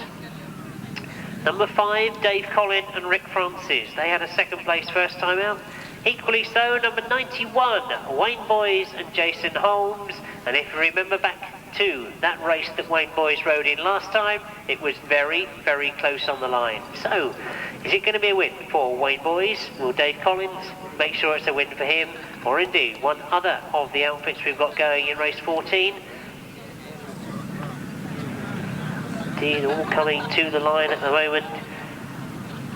Number 5, Dave Collin and Rick Francis. They had a second place first time out. Equally so, number 91, Wayne Boys and Jason Holmes. And if you remember back to that race that Wayne Boys rode in last time, it was very, very close on the line. So, is it going to be a win for Wayne Boys? Will Dave Collins make sure it's a win for him? Or indeed, one other of the outfits we've got going in race 14? Indeed, all coming to the line at the moment.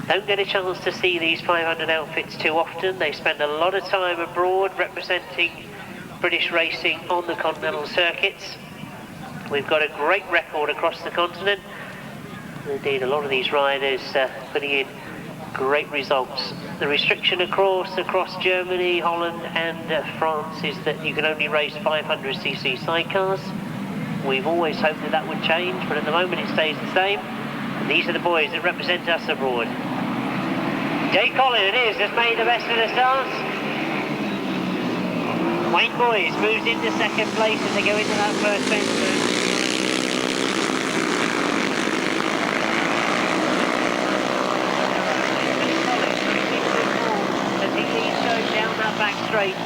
Don't get a chance to see these 500 outfits too often. They spend a lot of time abroad representing British racing on the continental circuits. We've got a great record across the continent. Indeed, a lot of these riders putting in great results. The restriction across Germany, Holland and France is that you can only race 500cc sidecars. We've always hoped that that would change, but at the moment it stays the same. And these are the boys that represent us abroad. Dave Collin it is, has made the best of the starts. Wayne Boys moves into second place as they go into that first bend. Back straight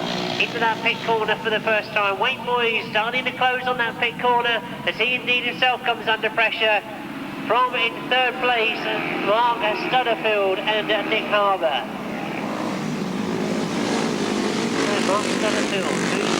into that pit corner for the first time. Wayne Boys starting to close on that pit corner as he indeed himself comes under pressure from in third place Mark Studderfield and Nick Harbour. Mark Studderfield,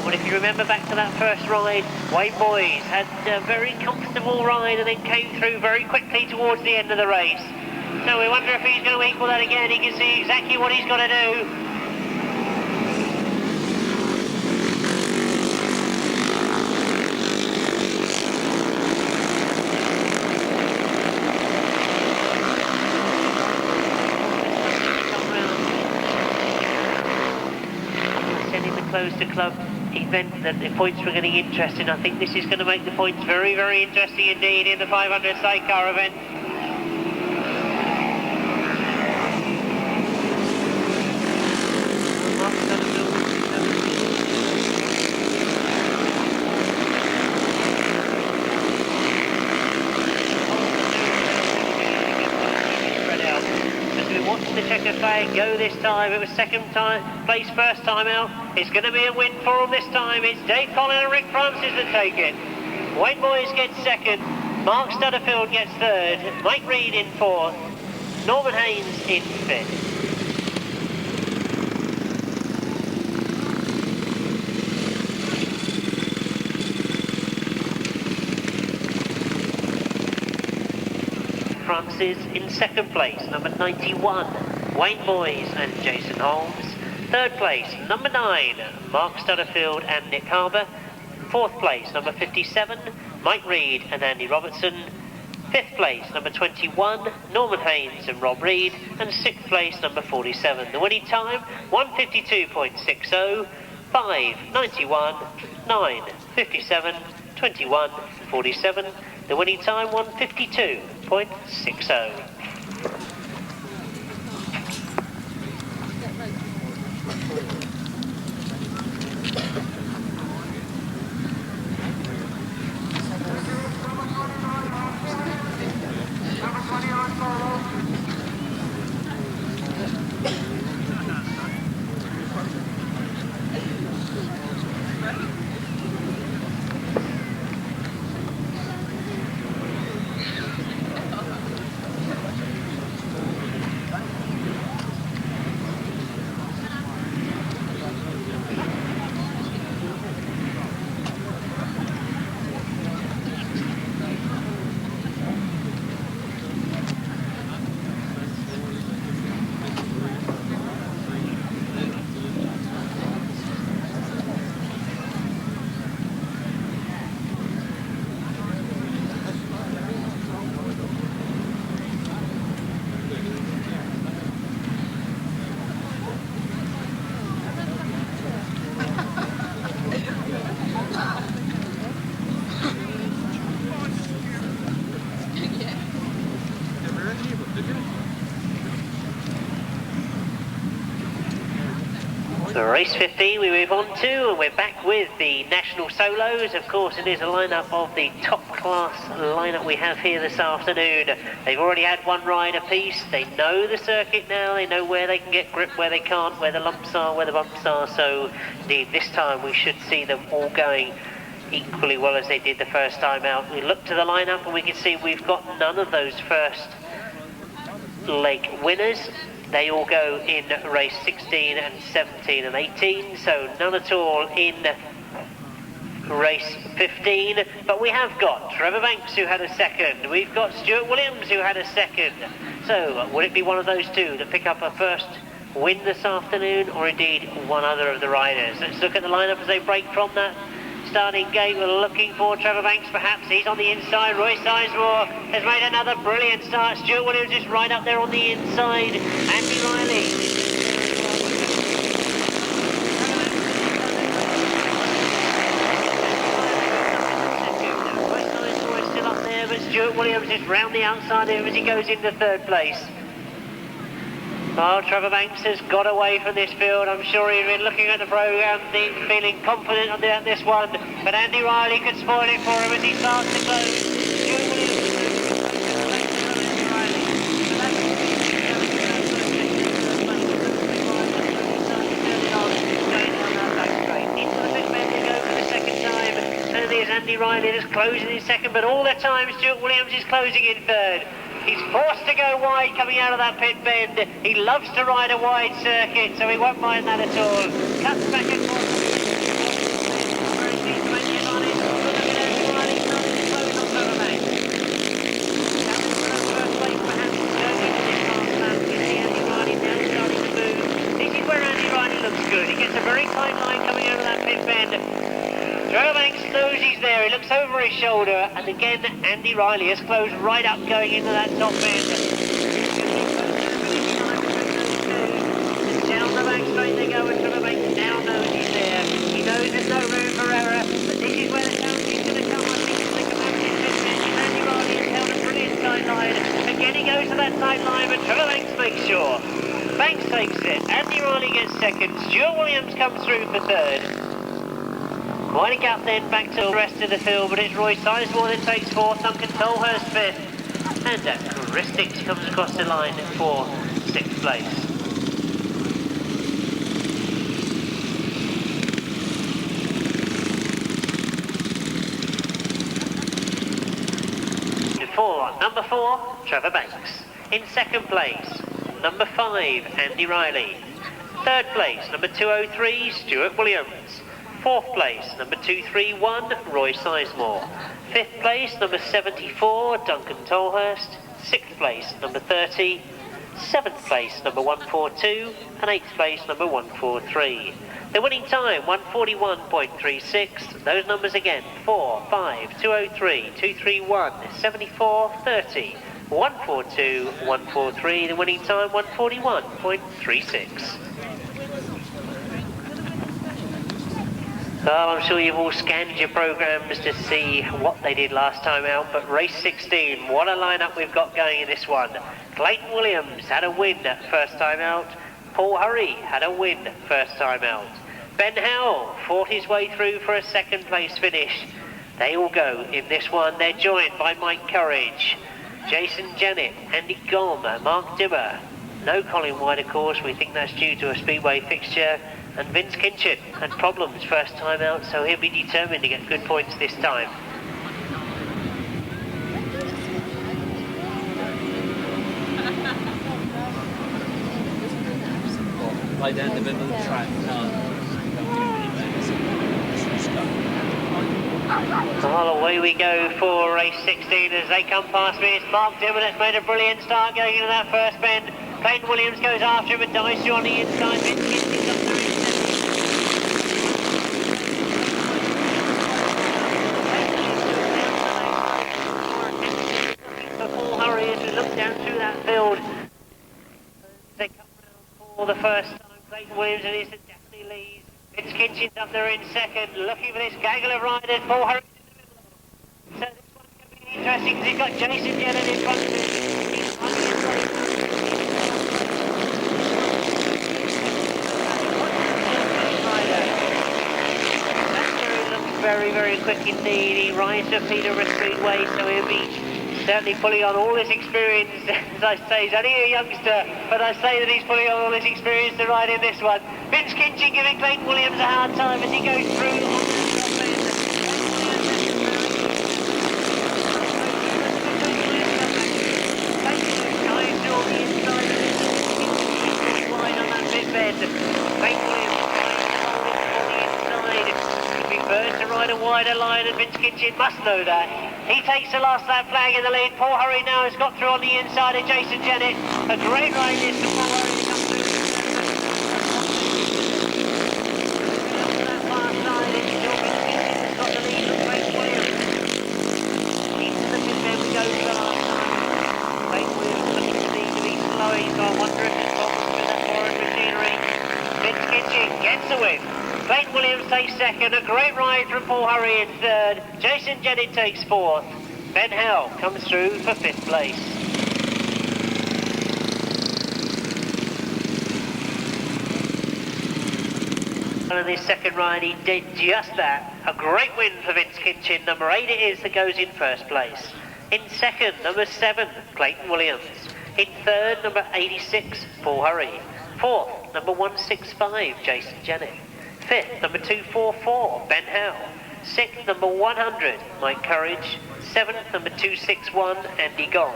but if you remember back to that first ride, Wayne Boys had a very comfortable ride and then came through very quickly towards the end of the race. So we wonder if he's going to equal that again. He can see exactly what he's got to do. Close to club event that the points were getting interesting. I think this is going to make the points very, very interesting indeed in the 500 sidecar event. been watching the checker flag go this time. It was second place first time out. It's going to be a win for them this time. It's Dave Collin and Rick Francis that take it. Wayne Boys gets second. Mark Stutterfield gets third. Mike Reed in fourth. Norman Haynes in fifth. Francis in second place, number 91, Wayne Boys and Jason Holmes. Third place, number 9, Mark Stutterfield and Nick Harbour. Fourth place, number 57, Mike Reed and Andy Robertson. Fifth place, number 21, Norman Haynes and Rob Reed. And sixth place, number 47. The winning time, 1:52.60, 5:91, 9:57, 21:47. The winning time, 1:52.60. Race 15 we move on to, and we're back with the national solos. Of course, it is a lineup of the top class lineup we have here this afternoon. They've already had one ride apiece. They know the circuit now. They know where they can get grip, where they can't, where the lumps are, where the bumps are. So indeed, this time we should see them all going equally well as they did the first time out. We look to the lineup and we can see we've got none of those first leg winners. They all go in race 16 and 17 and 18, so none at all in race 15. But we have got Trevor Banks, who had a second. We've got Stuart Williams, who had a second. So will it be one of those two that pick up a first win this afternoon, or indeed one other of the riders? Let's look at the lineup as they break from that starting gate. We're looking for Trevor Banks, perhaps. He's on the inside. Roy Sizemore has made another brilliant start. Stuart Williams is right up there on the inside. Andy Riley. Roy Sizemore is still up there, but Stuart Williams is round the outside of him as he goes into third place. Oh, Trevor Banks has got away from this field. I'm sure he's been looking at the programme, feeling confident about this one. But Andy Riley could spoil it for him as he starts to close. Andy Riley is closing in second, but all the time Stuart Williams is closing in third. He's forced to go wide coming out of that pit bend. He loves to ride a wide circuit, so he won't mind that at all. Cuts back and forth. This is where Andy Riley looks good. He gets a very tight line coming out of that pit bend. Trevor Banks knows he's there. He looks over his shoulder, and again Andy Riley has closed right up going into that top bend. Down the back straight they go, and Trevor Banks now knows he's there. He knows there's no room for error, but this is where the county's going to come. I think it's like a mountain fitness. Andy Riley has held a brilliant side line. Again he goes to that side line, but Trevor Banks makes sure. Banks takes it. Andy Riley gets second. Stuart Williams comes through for third. Winding up then back to the rest of the field, but it's Roy Sizemore that takes fourth, Duncan Tolhurst fifth. And Characteristics comes across the line for 6th place. Number 4, Trevor Banks. In 2nd place, number 5, Andy Riley. 3rd place, number 203, Stuart Williams. 4th place, number 231, Roy Sizemore. 5th place, number 74, Duncan Tolhurst. 6th place, number 30. 7th place, number 142, and 8th place, number 143. The winning time, 141.36. Those numbers again, 4, 5, 203, 231, 74, 30, 142, 143. The winning time, 141.36. Well, I'm sure you've all scanned your programs to see what they did last time out, but race 16, what a lineup we've got going in this one. Clayton Williams had a win first time out. Paul Hurry had a win first time out. Ben Howell fought his way through for a 2nd place finish. They all go in this one. They're joined by Mike Courage, Jason Jennett, Andy Gom, Mark Dimmer. No Colin White, of course. We think that's due to a speedway fixture. And Vince Kinchin had problems first time out, so he'll be determined to get good points this time. Right down the middle of the track. Well, away we go for race 16 as they come past me. It's Mark Dimmer that's made a brilliant start going into that first bend. Clayton Williams goes after him and dives through on the inside. Vince Kinchin's up there in Paul Hurry as we look down through that field. They come round for the first time. Clayton Williams and Easton definitely leads. Vince Kinchin's up there in 2nd, looking for this gaggle of riders. Paul Hurry in the middle. So this one's going to be interesting because he's got Jason Jennett in front of him. He's running in front of him. Very, very quick indeed. He rides to Peterborough Speedway, so he'll be certainly pulling on all his experience. As I say, he's only a youngster, but I say that he's pulling on all his experience to ride in this one. Vince Kinchin giving Clayton Williams a hard time as he goes through on the top end. Going through on the inside of it. He's wide on that bit bend. Clayton Williams prefers to ride a wider line, and Vince Kinchin must know that. He takes the last lap flag in the lead. Paul Hurry now has got through on the inside of Jason Jennett. A great ride this to Paul Hurry to come through. That far side, it's still Vince Kinchin has got the lead from Clayton Williams. Into the pit there we go for the last time. Clayton Williams looking to need to be slowing, so I wonder if there's problems with that forward machinery. Vince Kinchin gets the win. Clayton Williams takes 2nd, a great ride from Paul Hurry in 3rd, Jason Jennett takes 4th, Ben Howell comes through for 5th place. And this 2nd ride, he did just that. A great win for Vince Kinchin. Number 8 it is that goes in 1st place. In 2nd, number 7, Clayton Williams. In 3rd, number 86, Paul Hurry. 4th, number 165, Jason Jennett. 5th, number 244, Ben Howell. 6th, number 100, Mike Courage. 7th, number 261, Andy Gong.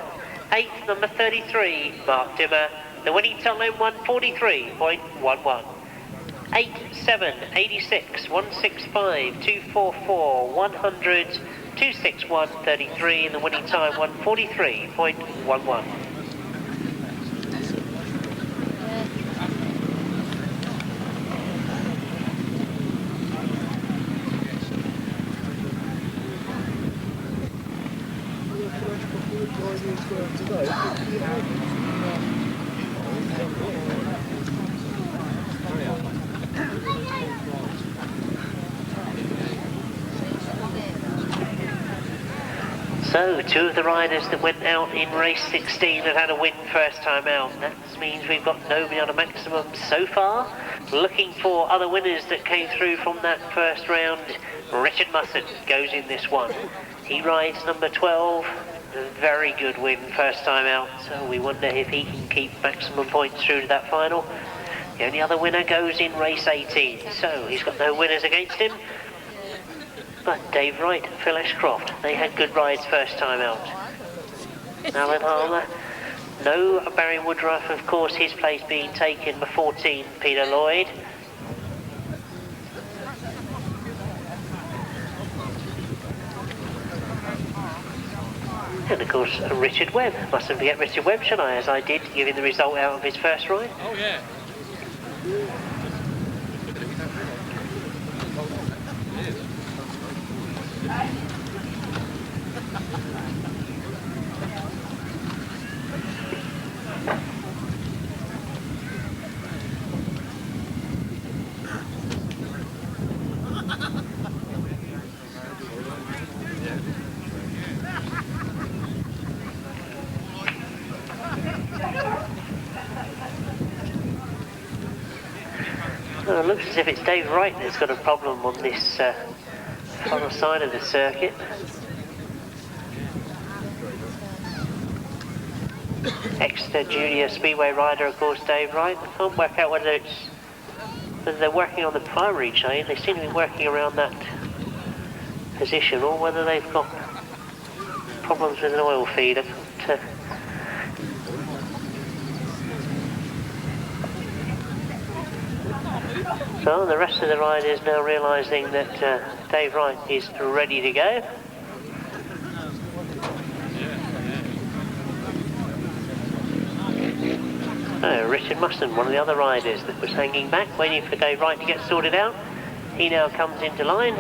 8th, number 33, Mark Dimmer. The winning time, 143.11. 8, 7, 86, 165, 244, 100, 261, 33, and the winning time, 143.11. So, 2 of the riders that went out in race 16 have had a win first time out. That means we've got nobody on a maximum so far. Looking for other winners that came through from that first round. Richard Mussen goes in this one. He rides number 12, A very good win first time out, so we wonder if he can keep maximum points through to that final. The only other winner goes in race 18, so he's got no winners against him. But Dave Wright, Phil Ashcroft, they had good rides first time out. Alan Harmer, no Barry Woodruff, of course, his place being taken by 14, Peter Lloyd. And of course, Richard Webb. Mustn't forget Richard Webb, shall I? As I did, giving the result out of his first ride. Oh, yeah. Well, it looks as if it's Dave Wright that's got a problem on this other side of the circuit. Exeter Junior Speedway rider, of course, Dave Wright. I can't work out whether they're working on the primary chain. They seem to be working around that position, or whether they've got problems with an oil feeder. But, so the rest of the riders now realising that Dave Wright is ready to go. Richard Mussen, one of the other riders that was hanging back, waiting for Dave Wright to get sorted out. He now comes into line.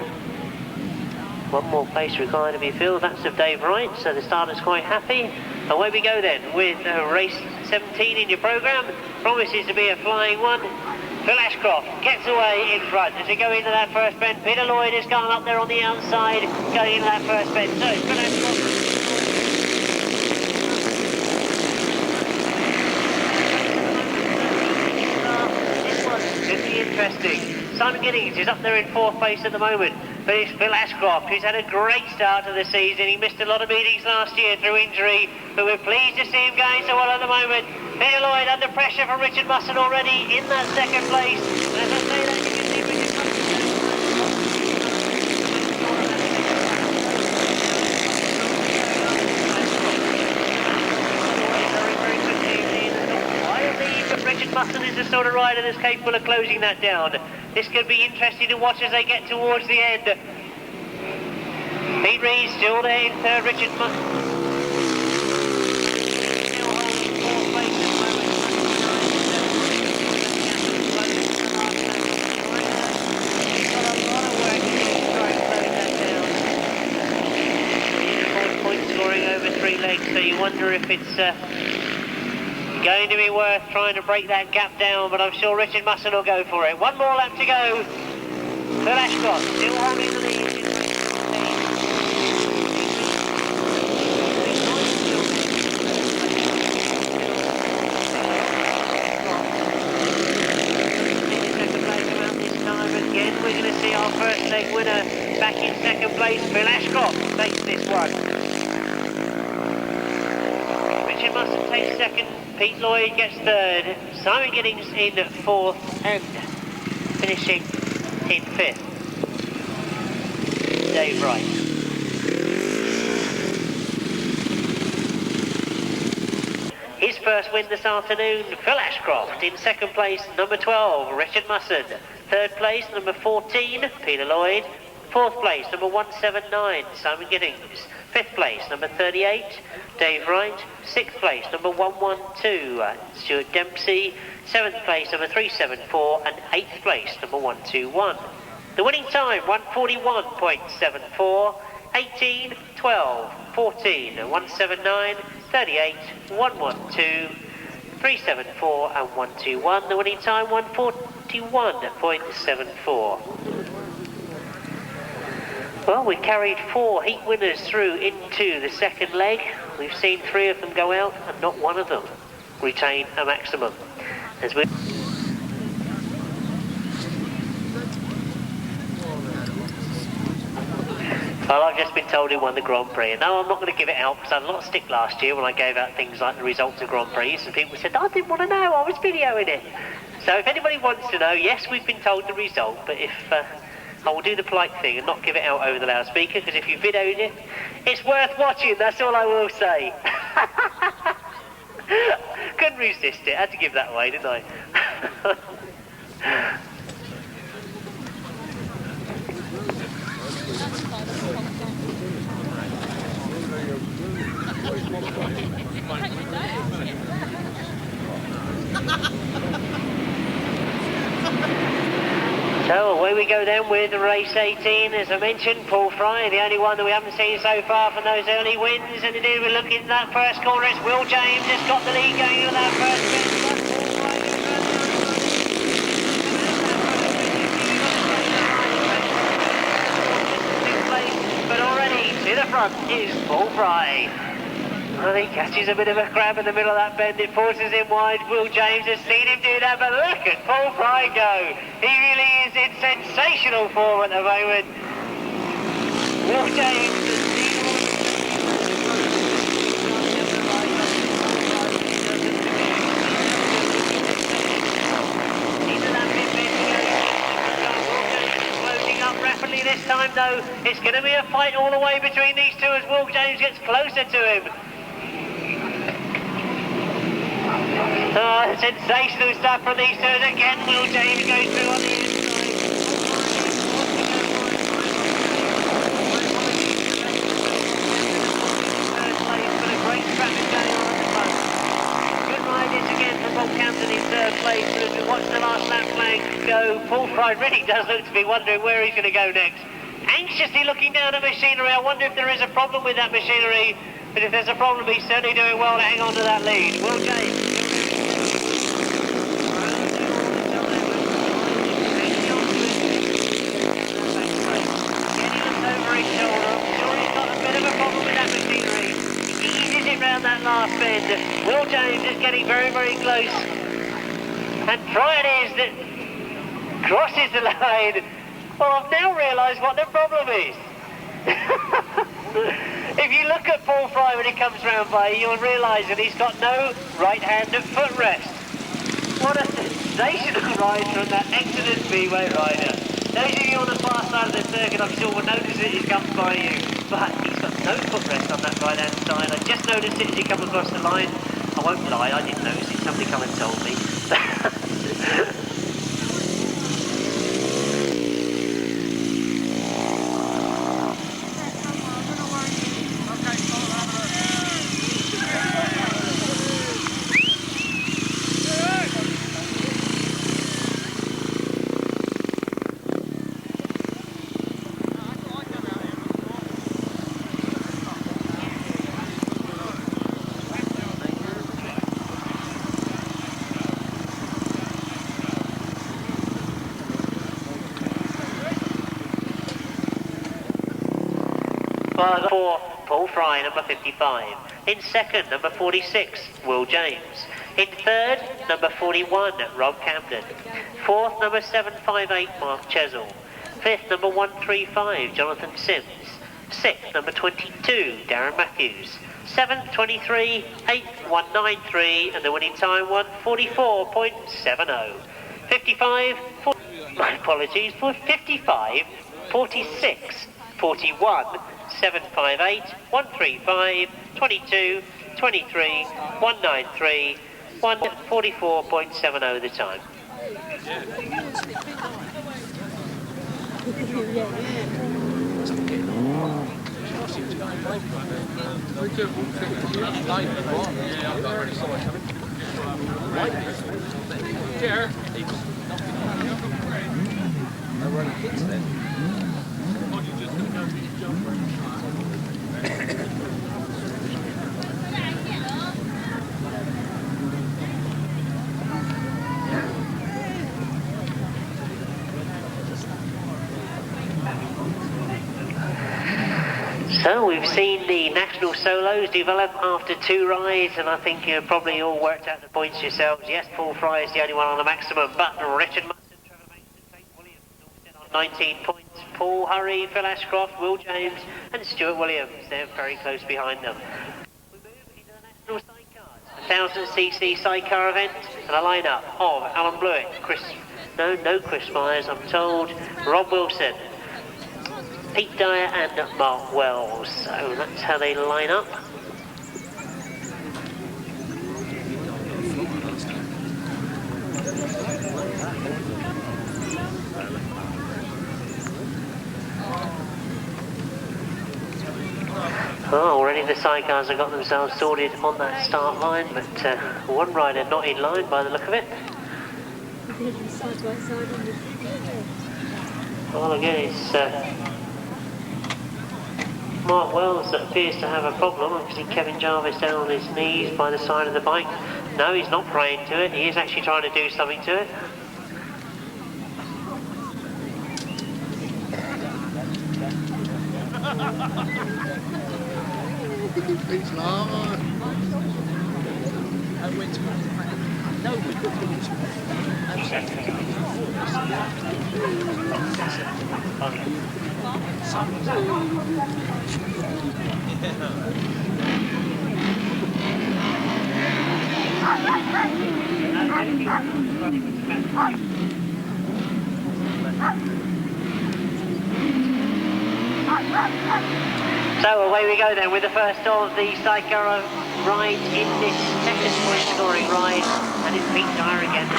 One more place required to be filled, that's of Dave Wright, so the starter's quite happy. Away we go then with race 17 in your programme. Promises to be a flying one. Phil Ashcroft gets away in front as we go into that first bend. Peter Lloyd has gone up there on the outside, going into that first bend. So it's Phil Ashcroft. Interesting. Simon Giddings is up there in 4th place at the moment, but it's Phil Ashcroft who's had a great start to the season. He missed a lot of meetings last year through injury, but we're pleased to see him going so well at the moment. Peter Lloyd under pressure from Richard Mussen already in that 2nd place. And as I say that, you can see Richard Mussen. Richard Mussen is the sort of rider that's capable of closing that down. This could be interesting to watch as they get towards the end. Pete Reed still there in 3rd, Richard Mussen. Still holding 4th place at the moment. He's got a lot of work to do to try and close that down. 4 point scoring over 3 legs, so you wonder if it's going to be worth trying to break that gap down, but I'm sure Richard Mussen will go for it. One more lap to go. Phil Ashcroft still holding the lead. Second place around this time again. We're going to see our first leg winner back in 2nd place. Phil Ashcroft takes this one. Richard Mussen takes 2nd. Pete Lloyd gets 3rd, Simon Giddings in 4th, and finishing in 5th, Dave Wright. His first win this afternoon, Phil Ashcroft in 2nd place, number 12, Richard Mussen. 3rd place, number 14, Peter Lloyd. 4th place, number 179, Simon Giddings. 5th place, number 38, Dave Wright. 6th place, number 112, Stuart Dempsey. 7th place, number 374, and 8th place, number 121. The winning time, 141.74, 18, 12, 14, 179, 38, 112, 374, and 121. The winning time, 141.74. Well, we carried 4 heat winners through into the 2nd leg. We've seen 3 of them go out and not one of them retain a maximum. As we Well, I've just been told who won the Grand Prix. No, I'm not going to give it out because I had a lot of stick last year when I gave out things like the results of Grand Prix, and people said, I didn't want to know, I was videoing it. So if anybody wants to know, yes, we've been told the result, but if I will do the polite thing and not give it out over the loudspeaker, because if you videoed it, it's worth watching, that's all I will say. Couldn't resist it, had to give that away, didn't I? So away we go then with race 18, as I mentioned, Paul Fry, the only one that we haven't seen so far from those early wins, and indeed we're looking at that first corner. It's Will James has got the lead going into that first win. But already to the front is Paul Fry. Well, he catches a bit of a grab in the middle of that bend, it forces him wide. Will James has seen him do that, but look at Paul Fry go. He really is in sensational form at the moment. Will James has seen closing up rapidly this time though. It's going to be a fight all the way between these two as Will James gets closer to him. Oh, sensational stuff from these two. Again, Will James goes through on the inside. First place, but a great traffic going on at the front. Good ride this again from Rob Campton in third place, but as we watch the last lap flag go, Paul Fry really does look to be wondering where he's going to go next. Anxiously looking down at machinery. I wonder if there is a problem with that machinery, but if there's a problem, he's certainly doing well to hang on to that lead. Will James. That last bend. Will James is getting very, very close. And Fry it is that crosses the line. Well, I've now realised what the problem is. If you look at Paul Fry when he comes round by, you'll realise that he's got no right-handed footrest. What a sensational ride from that excellent speedway rider. Those of you on the far side of the circuit, I'm sure will notice it as he comes by you. But he's got no footrest on that right-hand side. I just noticed it as he come across the line. I won't lie, I didn't notice it. Somebody come and told me. Fourth, Paul Fry, number 55. In second, number 46, Will James. In third, number 41, Rob Camden. Fourth, number 758, Mark Chesil. Fifth, number 135, Jonathan Sims. Sixth, number 22, Darren Matthews. Seventh, 23, 8th, 193, and the winning time, 1:44.70. 55, my apologies, for 55, 46, 41, 758, 135, 22, 23, 193, 1:44.70 the time. So we've seen the national solos develop after two rides, and I think you've probably all worked out the points yourselves. Yes, Paul Fry is the only one on the maximum, but Richard Mussen, Trevor Banks and Clayton Williams all sit on 19 points. Paul Hurry, Phil Ashcroft, Will James and Stuart Williams. They're very close behind them. We move into the National Sidecars, 1000cc sidecar event, and a lineup of Alan Blewett, no Chris Myers, I'm told, Rob Wilson, Pete Dyer and Mark Wells. So that's how they line up. Oh, already the sidecars have got themselves sorted on that start line, but one rider not in line by the look of it. Well, again, it's Mark Wells that appears to have a problem. Obviously, Kevin Jarvis down on his knees by the side of the bike. No, he's not praying to it. He is actually trying to do something to it. It's lava. So away we go then with the first of the sidecar rides in this second point scoring ride, and it's Pete Dyer again. It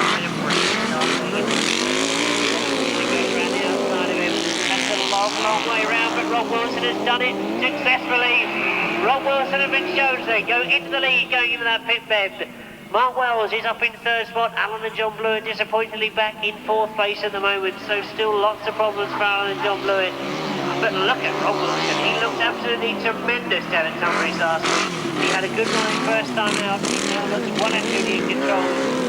goes around the outside of him. That's a long way round, but Rob Wilson has done it successfully. Rob Wilson and Vince Jones then go into the lead going into that pit bend. Mark Wells is up in third spot. Alan and John Blewett disappointingly back in fourth place at the moment, so still lots of problems for Alan and John Blewett. But look at Rob Wilson, he looked absolutely tremendous down at Tunbridge last week. He had a good ride first time out, he now looks well and truly in control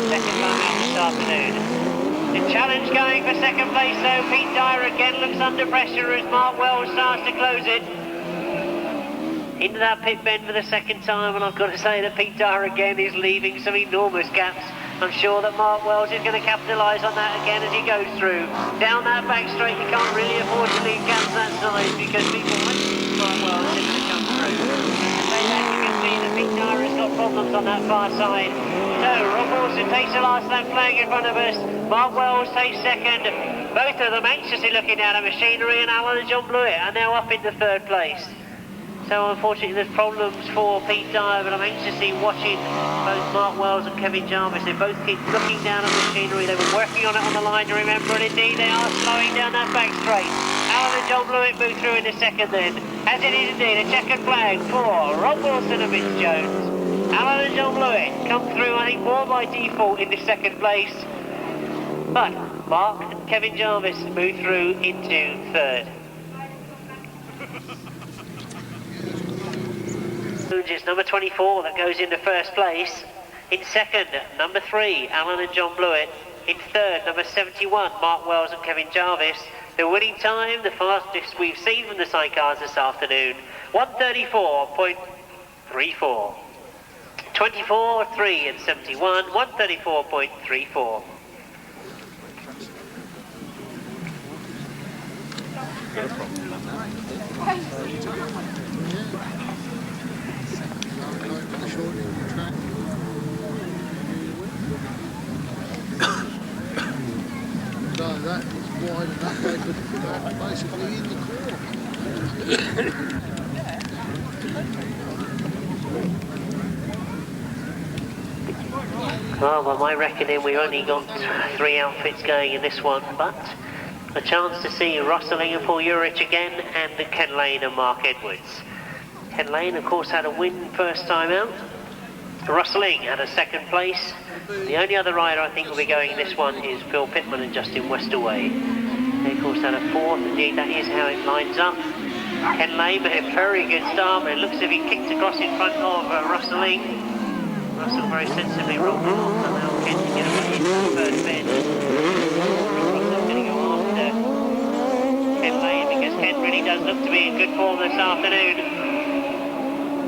second time out this afternoon. The challenge going for second place though, Pete Dyer again looks under pressure as Mark Wells starts to close it. Into that pit bend for the second time, and I've got to say that Pete Dyer again is leaving some enormous gaps. I'm sure that Mark Wells is going to capitalise on that again as he goes through. Down that back straight, you can't really afford to leave gaps that size because people might see Mark Wells is going to come through. So as you can see, that Pete Dyer has got problems on that far side. So Rob Wilson takes the last lap flag in front of us. Mark Wells takes second. Both of them anxiously looking down at machinery, and Alan and John Blewett are now up into third place. So unfortunately there's problems for Pete Dyer, but I'm anxiously watching both Mark Wells and Kevin Jarvis. They both keep looking down at machinery. They were working on it on the line, you remember, and indeed they are slowing down that back straight. Alan and John Blewett move through in the second then. As it is indeed a checkered flag for Rob Wilson and Vince Jones. Alan and John Blewett come through, I think, more by default in the second place. But Mark and Kevin Jarvis move through into third. It's number 24 that goes into first place. In second, number 3, Alan and John Blewett. In third, number 71, Mark Wells and Kevin Jarvis. The winning time, the fastest we've seen from the sidecars this afternoon, 1:34.34. 24, 3 and 71, 1:34.34. So that is wide enough they could basically in the corner. Well, by my reckoning, we've only got 3 outfits going in this one, but a chance to see Rosling and Paul Urich again, and Ken Lane and Mark Edwards. Ken Lane, of course, had a win first time out. Rosling had a second place. The only other rider I think will be going in this one is Phil Pittman and Justin Westaway. They, of course, had a fourth. Indeed, that is how it lines up. Ken Lane made a very good start, but it looks as if he kicked across in front of Rosling. Russell very sensibly rolled it off, and now Ken can get away into the first bend. Russell's going to go after Ken Lane because Ken really does look to be in good form this afternoon.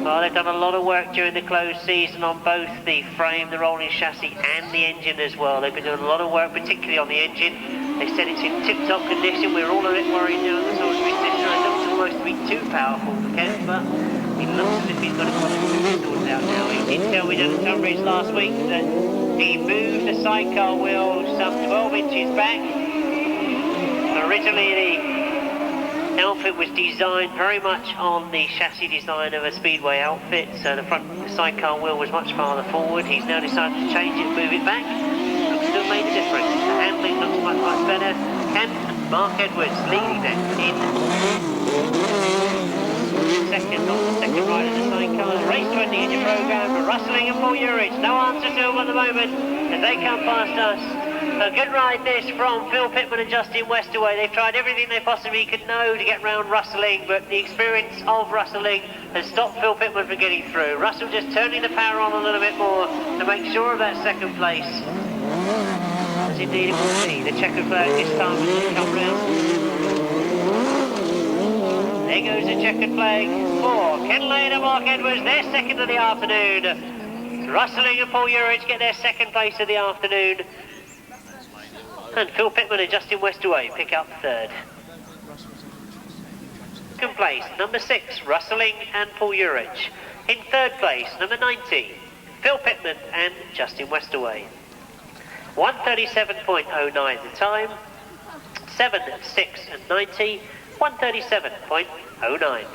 Well, they've done a lot of work during the closed season on both the frame, the rolling chassis and the engine as well. They've been doing a lot of work, particularly on the engine. They said it's in tip-top condition. We're all a bit worried now that sort of position. It looks almost to be too powerful for Ken, but he looks as if he's got a couple of sorted out now. He did tell me down at Tunbridge last week that he moved the sidecar wheel some 12 inches back. Originally, the outfit was designed very much on the chassis design of a Speedway outfit, so the front sidecar wheel was much farther forward. He's now decided to change it and move it back. Looks to have made a difference. The handling looks much better. Ken and Mark Edwards leading them in second on the second ride of the sidecar. The race 20 engine program for Rustling and Paul Urich. No answer to them at the moment as they come past us. A good ride this from Phil Pittman and Justin Westaway. They've tried everything they possibly could know to get round Rustling, but the experience of Rustling has stopped Phil Pittman from getting through. Russell just turning the power on a little bit more to make sure of that second place. As indeed it will be. The checkered flag this time as they come round. There goes the checkered flag for Ken Lane and Mark Edwards, their second of the afternoon. Rustling and Paul Urich get their second place of the afternoon. And Phil Pittman and Justin Westaway pick up third. Second place, number 6, Rustling and Paul Urich. In third place, number 90, Phil Pittman and Justin Westaway. 1:37.09 the time. 7, 6 and 90. 1:37.09.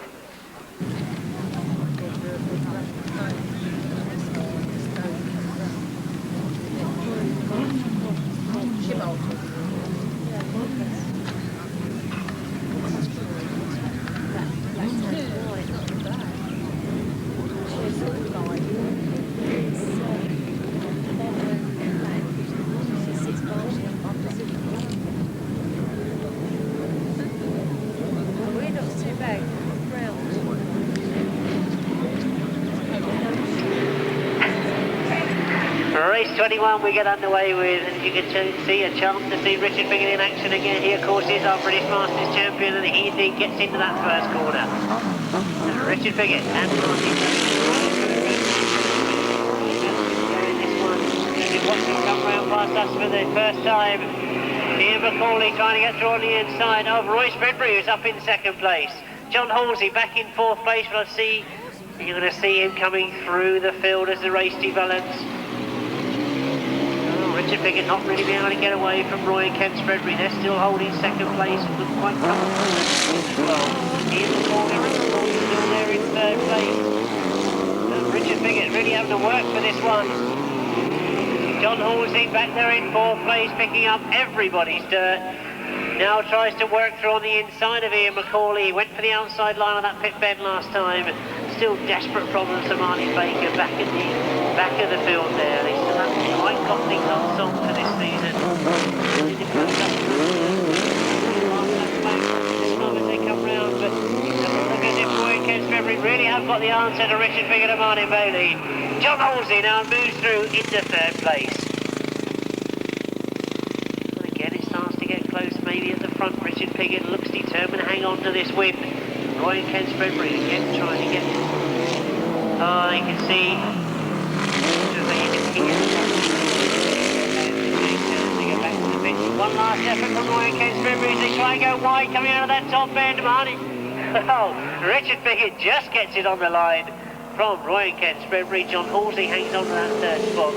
Race 21 we get underway with, as you can see, a chance to see Richard Piggott in action again. He of course is our British Masters champion, and he indeed gets into that first corner. Richard Piggott and Martin this one, as you watch him come round past us for the first time. Ian McCauley trying to get through on the inside of Roy Spreadbury, who's up in second place. John Halsey back in fourth place, but you're going to see him coming through the field as the race develops. Richard Piggott not really being able to get away from Roy and Ken Spreadbury. They're still holding second place and look quite comfortable as well. Ian McCauley still there in third place. Richard Piggott really having to work for this one. John Halsey back there in fourth place, picking up everybody's dirt. Now tries to work through on the inside of Ian McCauley. He went for the outside line on that pit bend last time. Still desperate problems for Martin Baker back at the back of the field there. They still haven't quite got things on song for this season. As they come round, but look as if Roy and Ken Spreadbury really have got the answer to Richard Piggott and Martin Bailey. John Halsey now moves through into third place. And again it starts to get close, maybe at the front. Richard Piggott looks determined to hang on to this win. Roy and Ken Spreadbury again trying to get it. Oh, you can see one last effort from Roy and Ken Spreadbury as they try and go wide coming out of that top end. Martin. Oh, Richard Piggott just gets it on the line from Roy and Ken Spreadbury. John Halsey hangs on to that third spot.